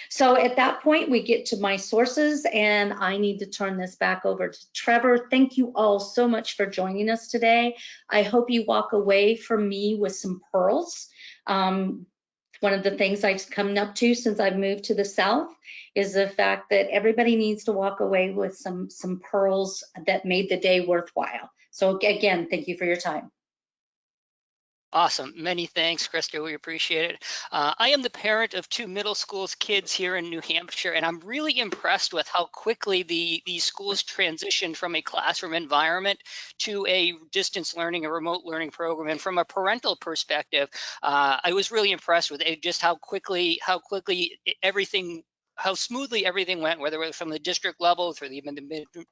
B: So at that point, we get to my sources, and I need to turn this back over to Trevor. Thank you all so much for joining us today. I hope you walk away from me with some pearls. One of the things I've come up to since I've moved to the South is the fact that everybody needs to walk away with some pearls that made the day worthwhile. So again, thank you for your time.
A: Awesome. Many thanks, Christa. We appreciate it. I am the parent of 2 middle school kids here in New Hampshire, and I'm really impressed with how quickly these schools transitioned from a classroom environment to a distance learning, a remote learning program. And from a parental perspective, I was really impressed with it, just how smoothly everything went, whether it was from the district level through the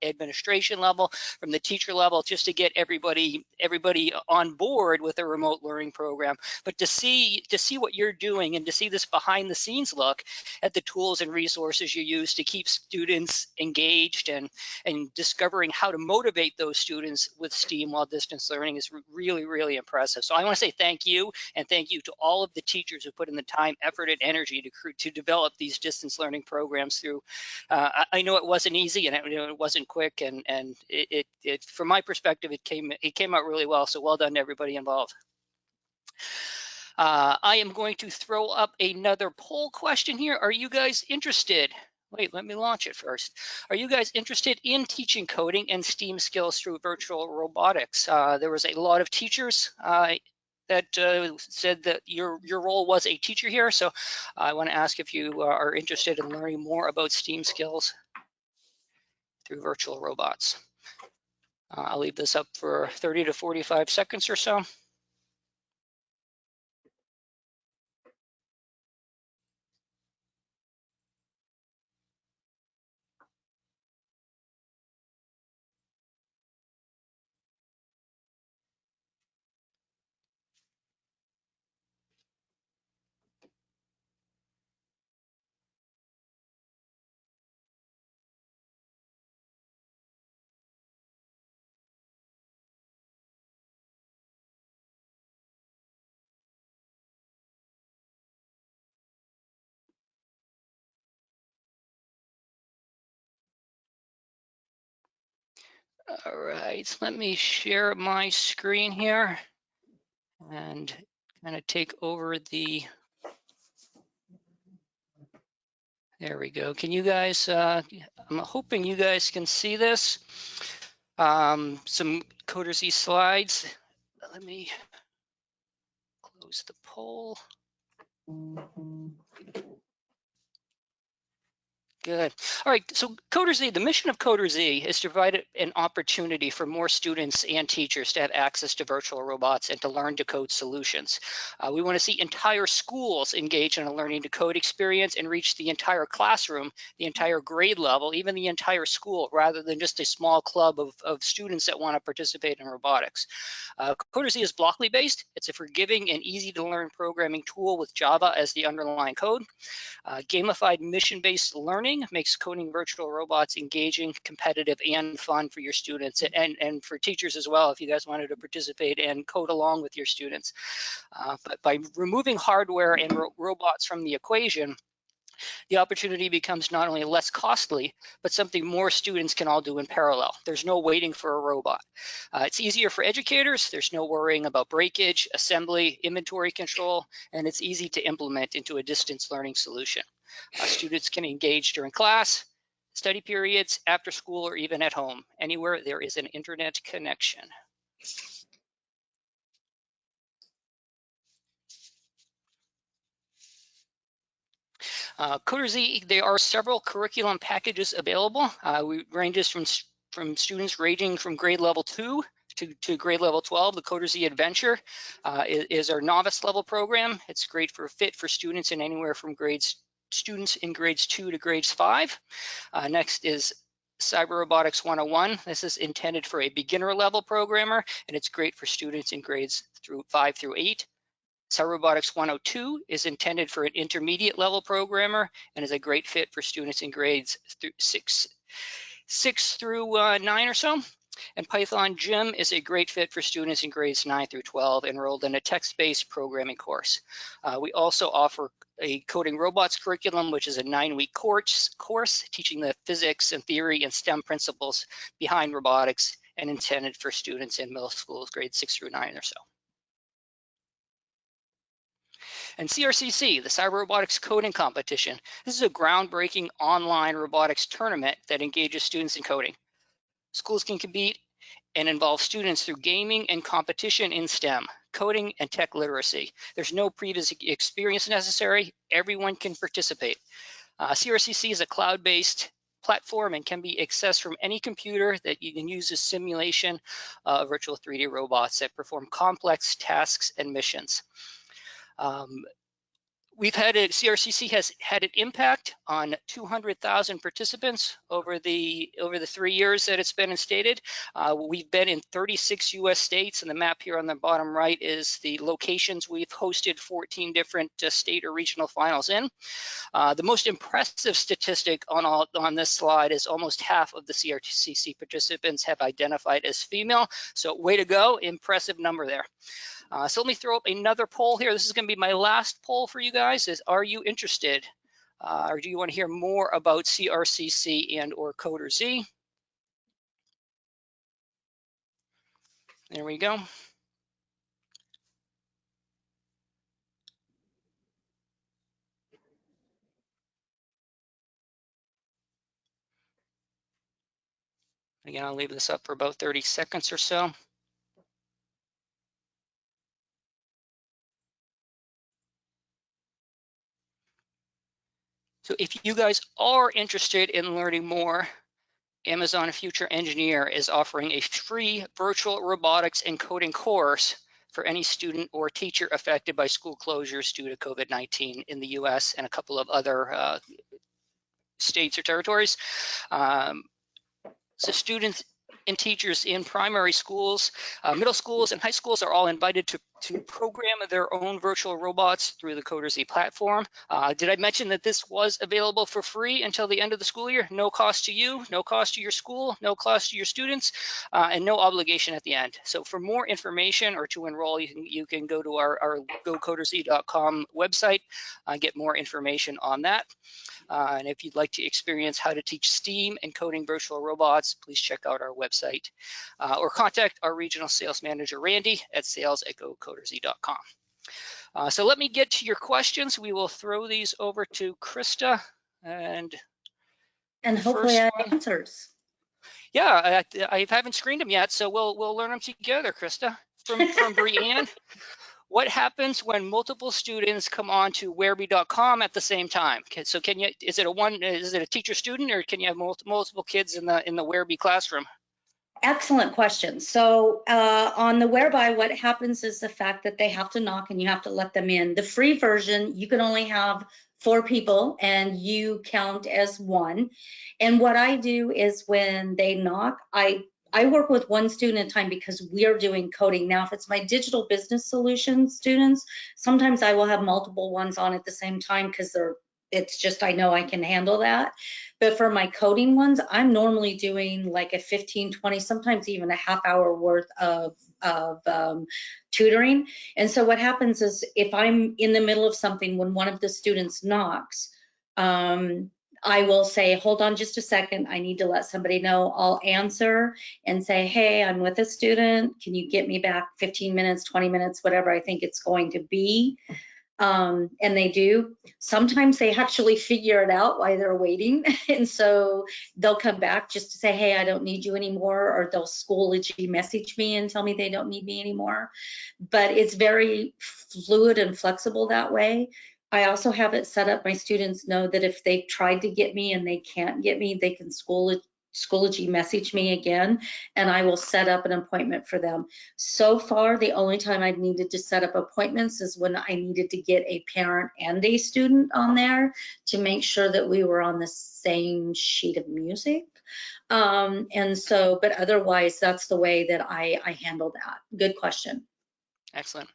A: administration level, from the teacher level, just to get everybody on board with a remote learning program. But to see what you're doing, and to see this behind the scenes look at the tools and resources you use to keep students engaged and discovering how to motivate those students with STEAM while distance learning is really, really impressive. So I want to say thank you, and thank you to all of the teachers who put in the time, effort, and energy to develop these distance learning programs through. I know it wasn't easy, and it wasn't quick, and it from my perspective, it came out really well. So well done to everybody involved. I am going to throw up another poll question here. Are you guys interested? Wait, let me launch it first. Are you guys interested in teaching coding and STEAM skills through virtual robotics? There was a lot of teachers that said that your role was a teacher here. So I want to ask if you are interested in learning more about STEAM skills through virtual robots. I'll leave this up for 30 to 45 seconds or so. All right, let me share my screen here and kind of take over the, there we go. Can you guys, I'm hoping you guys can see this. Some CoderZ slides. Let me close the poll. Good. All right, so CoderZ, the mission of CoderZ is to provide an opportunity for more students and teachers to have access to virtual robots and to learn to code solutions. We want to see entire schools engage in a learning to code experience and reach the entire classroom, the entire grade level, even the entire school, rather than just a small club of students that want to participate in robotics. CoderZ is Blockly based. It's a forgiving and easy to learn programming tool with Java as the underlying code. Gamified mission-based learning makes coding virtual robots engaging, competitive, and fun for your students and for teachers as well, if you guys wanted to participate and code along with your students. But by removing hardware and robots from the equation, the opportunity becomes not only less costly, but something more students can all do in parallel. There's no waiting for a robot. It's easier for educators. There's no worrying about breakage, assembly, inventory control, and it's easy to implement into a distance learning solution. Students can engage during class, study periods, after school, or even at home, anywhere there is an internet connection. CoderZ, there are several curriculum packages available. We ranges from students ranging from grade level 2 to grade level 12. The CoderZ Adventure is our novice level program. It's great for fit for students in anywhere from students in grades 2 to grades 5. Next is Cyber Robotics 101. This is intended for a beginner level programmer, and it's great for students in grades 5 through 8. Cyber Robotics 102 is intended for an intermediate level programmer and is a great fit for students in grades 6 through 9 or so. And Python Gym is a great fit for students in grades 9 through 12 enrolled in a text-based programming course. We also offer a coding robots curriculum, which is a 9-week course teaching the physics and theory and STEM principles behind robotics and intended for students in middle schools, grades 6 through 9 or so. And CRCC, the Cyber Robotics Coding Competition. This is a groundbreaking online robotics tournament that engages students in coding. Schools can compete and involve students through gaming and competition in STEM, coding and tech literacy. There's no previous experience necessary. Everyone can participate. CRCC is a cloud-based platform and can be accessed from any computer that you can use as simulation of virtual 3D robots that perform complex tasks and missions. CRCC has had an impact on 200,000 participants over the 3 years that it's been instated. We've been in 36 US states, and the map here on the bottom right is the locations we've hosted 14 different state or regional finals in. The most impressive statistic on this slide is almost half of the CRCC participants have identified as female. So way to go, impressive number there. So let me throw up another poll here. This is going to be my last poll for you guys. Are you interested or do you want to hear more about CRCC and or CoderZ? There we go. Again, I'll leave this up for about 30 seconds or so. So if you guys are interested in learning more, Amazon Future Engineer is offering a free virtual robotics and coding course for any student or teacher affected by school closures due to COVID-19 in the US and a couple of other states or territories. So students and teachers in primary schools, middle schools, and high schools are all invited to program their own virtual robots through the CoderZ platform. Did I mention that this was available for free until the end of the school year? No cost to you, no cost to your school, no cost to your students, and no obligation at the end. So for more information or to enroll, you can go to our gocoderz.com website, get more information on that. And if you'd like to experience how to teach STEAM and coding virtual robots, please check out our website or contact our regional sales manager, Randy, at sales@gocoderz.com. So let me get to your questions. We will throw these over to Christa. And
B: hopefully I have answers.
A: Yeah, I haven't screened them yet, so we'll learn them together, Christa. From Brianne. What happens when multiple students come on to Werby.com at the same time? So is it a teacher student, or can you have multiple kids in the Werby classroom?
B: Excellent question. So on the Whereby, what happens is the fact that they have to knock and you have to let them in. The free version, you can only have 4 people and you count as 1. And what I do is when they knock, I work with 1 student at a time because we are doing coding. Now, if it's my digital business solutions students, sometimes I will have multiple ones on at the same time because it's just, I know I can handle that. But for my coding ones, I'm normally doing like a 15, 20, sometimes even a half hour worth of tutoring. And so what happens is if I'm in the middle of something, when one of the students knocks, I will say, hold on just a second, I need to let somebody know. I'll answer and say, hey, I'm with a student. Can you get me back 15 minutes, 20 minutes, whatever I think it's going to be? And they do. Sometimes they actually figure it out while they're waiting. And so they'll come back just to say, hey, I don't need you anymore, or they'll Schoology message me and tell me they don't need me anymore. But it's very fluid and flexible that way. I also have it set up, my students know that if they've tried to get me and they can't get me, they can Schoology message me again, and I will set up an appointment for them. So far, the only time I've needed to set up appointments is when I needed to get a parent and a student on there to make sure that we were on the same sheet of music. And so, but otherwise, that's the way that I handle that. Good question.
A: Excellent.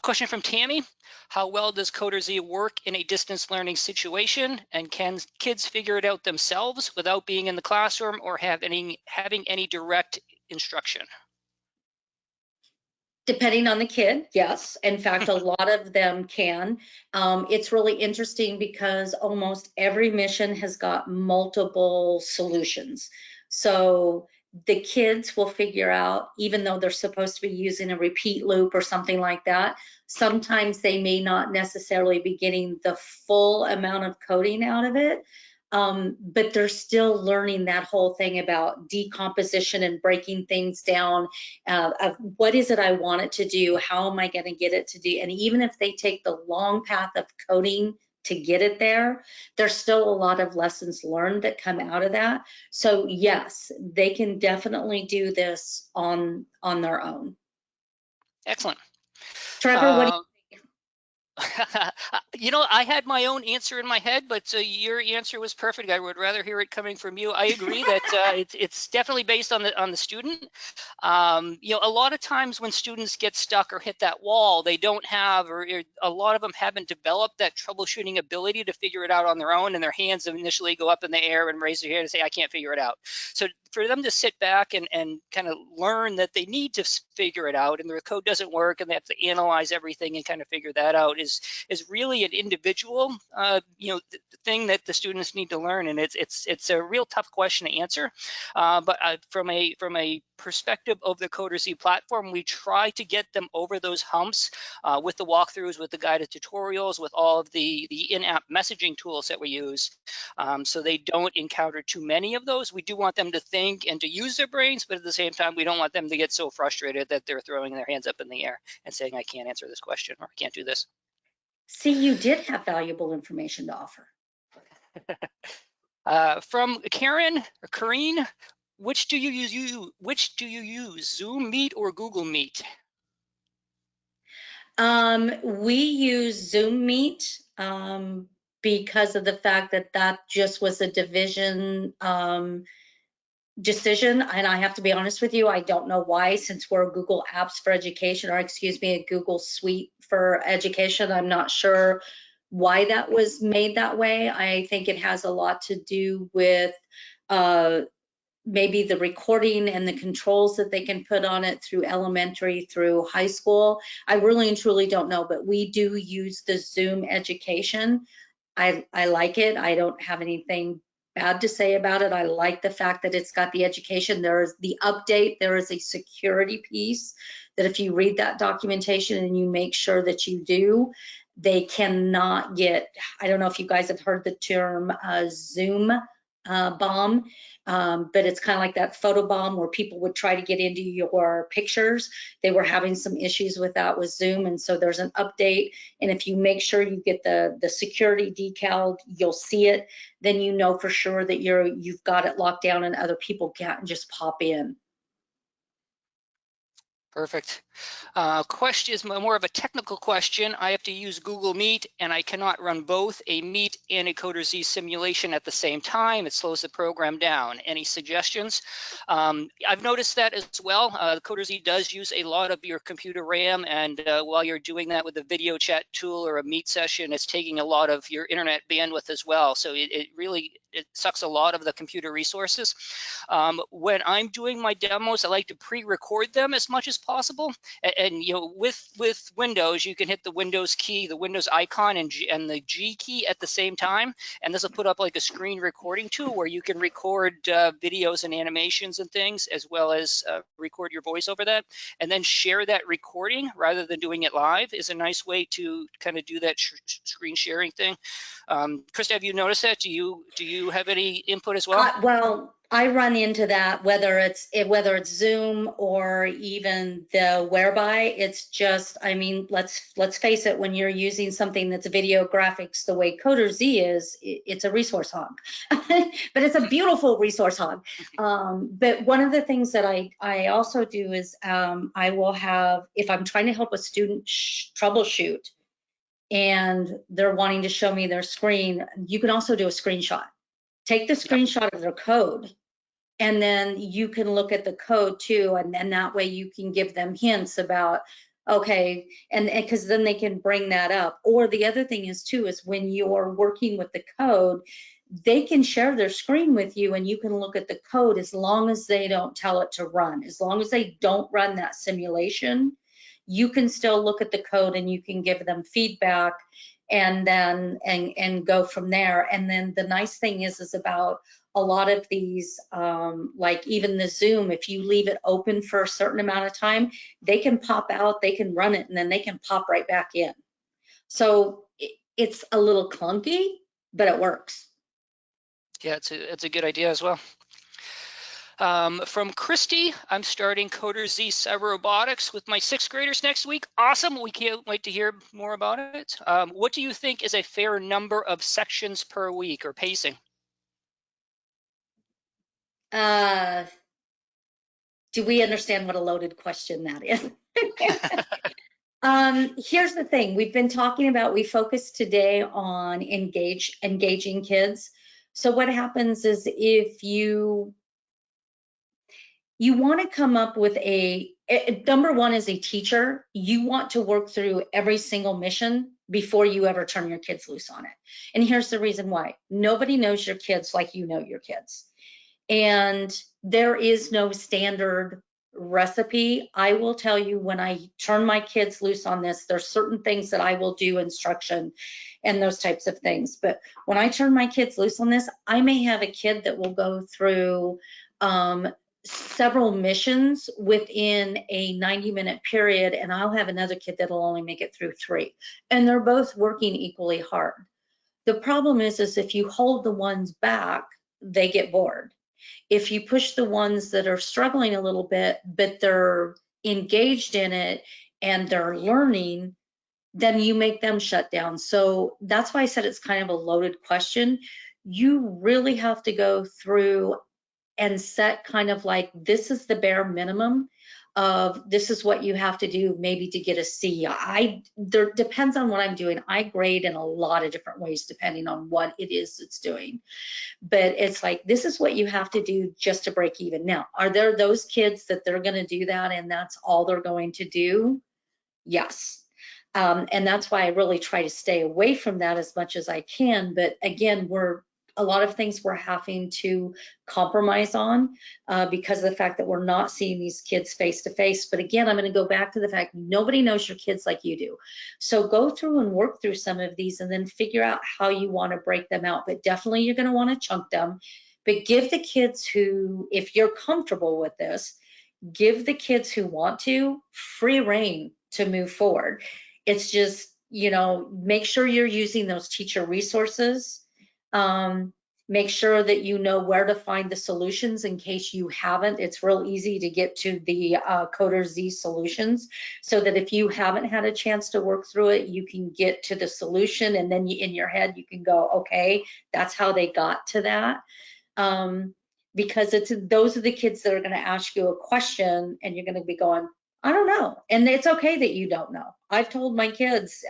A: Question from Tammy. How well does CoderZ work in a distance learning situation, and can kids figure it out themselves without being in the classroom or having any direct instruction?
B: Depending on the kid, yes. In fact, a lot of them can. It's really interesting because almost every mission has got multiple solutions. So the kids will figure out, even though they're supposed to be using a repeat loop or something like that, sometimes they may not necessarily be getting the full amount of coding out of it. But they're still learning that whole thing about decomposition and breaking things down, of what is it I want it to do, how am I going to get it to do, and even if they take the long path of coding to get it there, there's still a lot of lessons learned that come out of that. So yes, they can definitely do this on their own.
A: Excellent.
B: Trevor, what do you
A: You know, I had my own answer in my head, but your answer was perfect. I would rather hear it coming from you. I agree that it's definitely based on the student. You know, a lot of times when students get stuck or hit that wall, they don't have, or a lot of them haven't developed that troubleshooting ability to figure it out on their own, and their hands initially go up in the air and raise their hand and say, I can't figure it out. So for them to sit back and kind of learn that they need to figure it out, and their code doesn't work, and they have to analyze everything and kind of figure that out, is really an individual you know, thing that the students need to learn, and it's a real tough question to answer. But from a perspective of the CoderZ platform, we try to get them over those humps with the walkthroughs, with the guided tutorials, with all of the in-app messaging tools that we use, so they don't encounter too many of those. We do want them to think and to use their brains, but at the same time, we don't want them to get so frustrated that they're throwing their hands up in the air and saying, I can't answer this question, or I can't do this.
B: See, you did have valuable information to offer.
A: From Karen or Karine, which do you use, Zoom Meet or Google Meet?
B: We use Zoom Meet because of the fact that that just was a division decision. And I have to be honest with you, I don't know why, since we're Google Apps for Education, or excuse me, a Google Suite for Education. I'm not sure why that was made that way. I think it has a lot to do with maybe the recording and the controls that they can put on it through elementary through high school. I really and truly don't know, but we do use the Zoom Education. I like it. I don't have anything bad to say about it. I like the fact that it's got the education. There's the update. There is a security piece that if you read that documentation and you make sure that you do, they cannot get, I don't know if you guys have heard the term Zoom bomb, but it's kind of like that photo bomb where people would try to get into your pictures. They were having some issues with that with Zoom, and so there's an update, and if you make sure you get the security decal, you'll see it, then you know for sure that you've got it locked down and other people can't just pop in.
A: Perfect. Question is more of a technical question. I have to use Google Meet and I cannot run both a Meet and a CoderZ simulation at the same time. It slows the program down. Any suggestions? I've noticed that as well. CoderZ does use a lot of your computer RAM, and while you're doing that with a video chat tool or a Meet session, it's taking a lot of your internet bandwidth as well. So it really it sucks a lot of the computer resources. When I'm doing my demos, I like to pre-record them as much as possible. And you know, with Windows, you can hit the Windows key, the Windows icon, and the G key at the same time, and this will put up like a screen recording tool where you can record videos and animations and things, as well as record your voice over that, and then share that recording rather than doing it live is a nice way to kind of do that screen sharing thing. Christa, have you noticed that? Do you have any input as well?
B: Well, I run into that whether it's Zoom or even the Whereby. It's just, I mean, let's face it, when you're using something that's video graphics the way CoderZ is, it's a resource hog, but it's a beautiful resource hog. But one of the things that I also do is I will have, if I'm trying to help a student troubleshoot and they're wanting to show me their screen, you can also do a screenshot. Take the screenshot of their code, and then you can look at the code too, and then that way you can give them hints about, okay, and because then they can bring that up. Or the other thing is too, is when you're working with the code, they can share their screen with you and you can look at the code as long as they don't tell it to run. As long as they don't run that simulation, you can still look at the code and you can give them feedback and then and go from there. And then the nice thing is about a lot of these, like even the Zoom, if you leave it open for a certain amount of time, they can pop out, they can run it, and then they can pop right back in. So it's a little clunky, but it works.
A: Yeah, it's a good idea as well. From Christy, I'm starting CoderZ Cyber Robotics with my 6th graders next week. Awesome. We can't wait to hear more about it. What do you think is a fair number of sections per week or pacing?
B: Do we understand what a loaded question that is? Here's the thing. We've been talking about, we focused today on engaging kids. So what happens is if you want to come up with number one, as a teacher, you want to work through every single mission before you ever turn your kids loose on it. And here's the reason why. Nobody knows your kids like you know your kids. And there is no standard recipe. I will tell you, when I turn my kids loose on this, there's certain things that I will do, instruction and those types of things. But when I turn my kids loose on this, I may have a kid that will go through several missions within a 90-minute period, and I'll have another kid that'll only make it through 3. And they're both working equally hard. The problem is if you hold the ones back, they get bored. If you push the ones that are struggling a little bit, but they're engaged in it and they're learning, then you make them shut down. So that's why I said it's kind of a loaded question. You really have to go through and set kind of like, this is the bare minimum of, this is what you have to do maybe to get a C. There depends on what I'm doing. I grade in a lot of different ways depending on what it is it's doing. But it's like, this is what you have to do just to break even. Now, are there those kids that they're going to do that and that's all they're going to do? Yes. And that's why I really try to stay away from that as much as I can. But again, a lot of things we're having to compromise on because of the fact that we're not seeing these kids face to face. But again, I'm going to go back to the fact nobody knows your kids like you do. So go through and work through some of these and then figure out how you want to break them out. But definitely you're going to want to chunk them. But give the kids who, if you're comfortable with this, give the kids who want to free reign to move forward. It's just, you know, make sure you're using those teacher resources. Make sure that you know where to find the solutions in case you haven't. It's real easy to get to the CoderZ solutions so that if you haven't had a chance to work through it, you can get to the solution and then in your head you can go, okay, that's how they got to that. Because those are the kids that are going to ask you a question and you're going to be going, I don't know. And it's okay that you don't know. I've told my kids,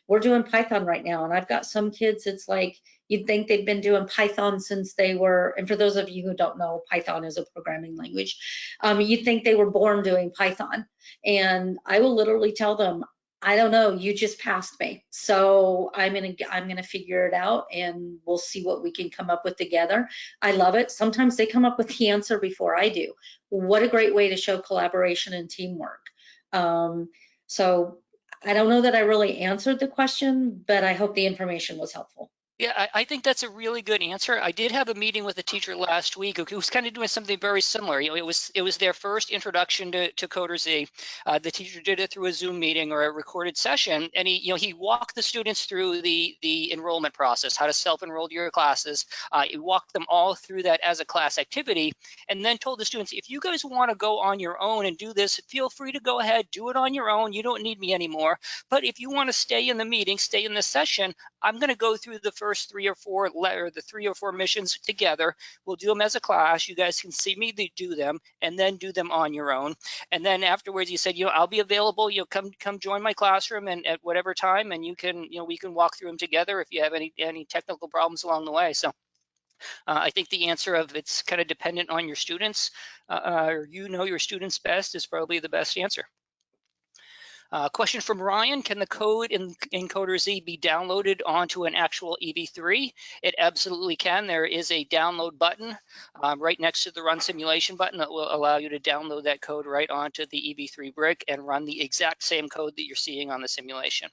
B: we're doing Python right now. And I've got some kids, it's like, you'd think they've been doing Python since they were, and for those of you who don't know, Python is a programming language. You'd think they were born doing Python. And I will literally tell them, I don't know, you just passed me. So I'm gonna figure it out, and we'll see what we can come up with together. I love it. Sometimes they come up with the answer before I do. What a great way to show collaboration and teamwork. So I don't know that I really answered the question, but I hope the information was helpful.
A: Yeah, I think that's a really good answer. I did have a meeting with a teacher last week who was kind of doing something very similar. You know, it was their first introduction to CoderZ. The teacher did it through a Zoom meeting or a recorded session, and he walked the students through the enrollment process, how to self-enroll to your classes. He walked them all through that as a class activity, and then told the students, if you guys want to go on your own and do this, feel free to go ahead, do it on your own. You don't need me anymore. But if you want to stay in the meeting, stay in the session, I'm going to go through the first three or four missions together. We'll do them as a class. You guys can see me do them, and then do them on your own. And then afterwards, you said, I'll be available. Come join my classroom and at whatever time, and we can walk through them together if you have any technical problems along the way. So I think the answer of it's kind of dependent on your students, or your students best, is probably the best answer. Question from Ryan, can the code in CoderZ be downloaded onto an actual EV3? It absolutely can. There is a download button right next to the run simulation button that will allow you to download that code right onto the EV3 brick and run the exact same code that you're seeing on the simulation.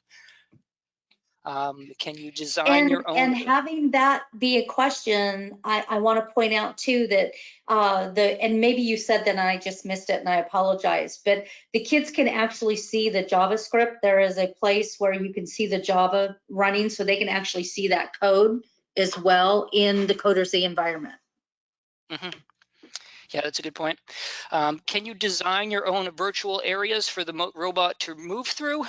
A: Can you design your own?
B: And having that be a question, I want to point out too that and maybe you said that and I just missed it and I apologize, but the kids can actually see the JavaScript. There is a place where you can see the Java running, so they can actually see that code as well in the CoderZ environment.
A: Mm-hmm. Yeah, that's a good point. Can you design your own virtual areas for the robot to move through?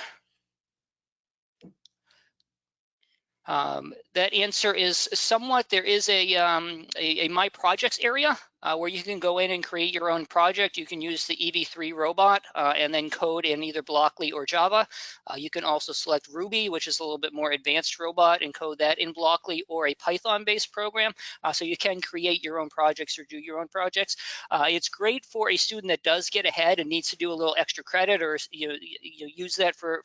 A: That answer is somewhat. There is a My Projects area where you can go in and create your own project. You can use the EV3 robot and then code in either Blockly or Java. You can also select Ruby, which is a little bit more advanced robot, and code that in Blockly or a Python-based program. So you can create your own projects or do your own projects. It's great for a student that does get ahead and needs to do a little extra credit, or you use that for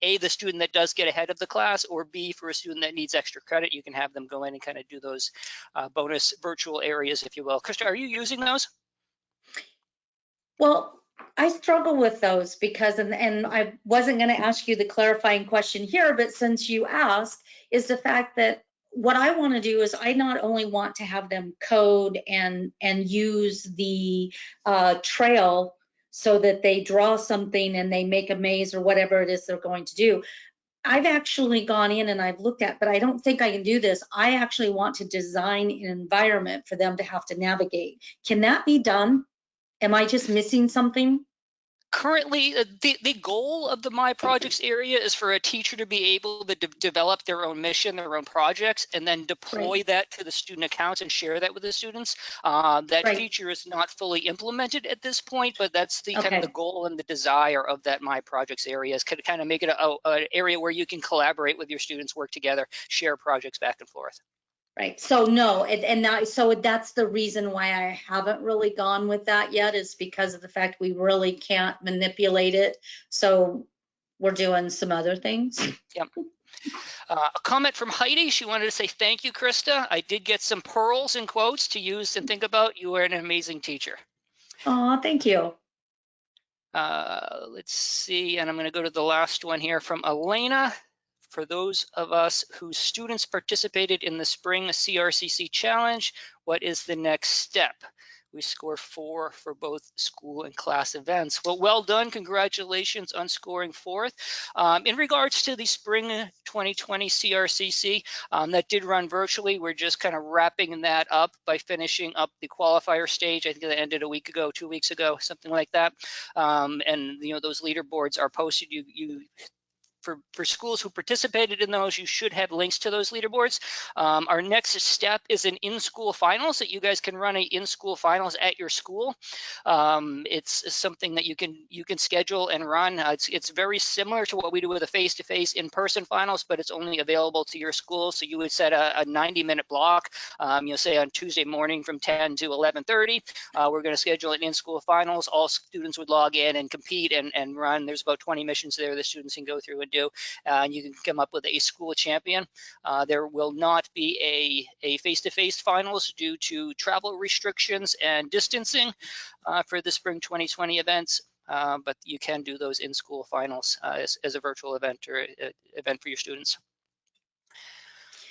A: A, the student that does get ahead of the class, or B, for a student that needs extra credit. You can have them go in and kind of do those bonus virtual areas, if you will. Christa, are you using those?
B: Well, I struggle with those because, and I wasn't going to ask you the clarifying question here, but since you asked, is the fact that what I want to do is I not only want to have them code and use the trail so that they draw something and they make a maze or whatever it is they're going to do. I've actually gone in and I've looked at, but I don't think I can do this. I actually want to design an environment for them to have to navigate. Can that be done? Am I just missing something?
A: Currently, the goal of the My Projects area is for a teacher to be able to develop their own mission, their own projects, and then deploy that to the student accounts and share that with the students. That feature is not fully implemented at this point, but that's the kind of the goal and the desire of that My Projects area, is kind of make it an area where you can collaborate with your students, work together, share projects back and forth.
B: Right. So no, so that's the reason why I haven't really gone with that yet, is because of the fact we really can't manipulate it. So we're doing some other things.
A: Yep. A comment from Heidi. She wanted to say, thank you, Christa. I did get some pearls and quotes to use and think about. You are an amazing teacher.
B: Oh, thank you.
A: Let's see, and I'm going to go to the last one here from Elena. For those of us whose students participated in the spring CRCC challenge, what is the next step? We score 4 for both school and class events. Well done. Congratulations on scoring 4th. In regards to the spring 2020 CRCC, that did run virtually. We're just kind of wrapping that up by finishing up the qualifier stage. I think that ended a week ago, 2 weeks ago, something like that. And those leaderboards are posted. You for schools who participated in those, you should have links to those leaderboards. Our next step is an in-school finals that you guys can run a in-school finals at your school. It's something that you can schedule and run. It's very similar to what we do with a face-to-face in-person finals, but it's only available to your school. So you would set a 90-minute block, say on Tuesday morning from 10 to 11:30. We're going to schedule an in-school finals. All students would log in and compete and run. There's about 20 missions there the students can go through and do, and you can come up with a school champion. There will not be a face-to-face finals due to travel restrictions and distancing for the spring 2020 events, but you can do those in-school finals as a virtual event or event for your students.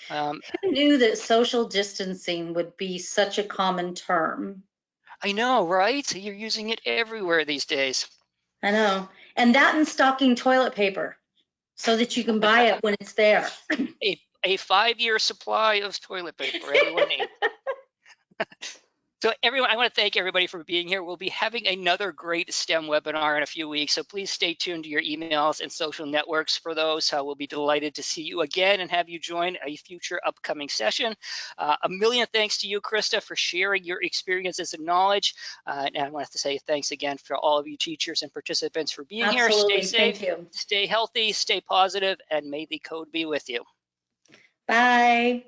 B: Who knew that social distancing would be such a common term?
A: I know, right? You're using it everywhere these days.
B: I know. And that and stocking toilet paper so that you can buy it when it's there.
A: A 5-year supply of toilet paper everyone needs. So everyone, I want to thank everybody for being here. We'll be having another great STEM webinar in a few weeks, so please stay tuned to your emails and social networks for those. We'll be delighted to see you again and have you join a future upcoming session. A million thanks to you, Christa, for sharing your experiences and knowledge. And I want to say thanks again for all of you teachers and participants for being here. Stay safe,
B: Thank you.
A: stay healthy, stay positive, and may the code be with you.
B: Bye.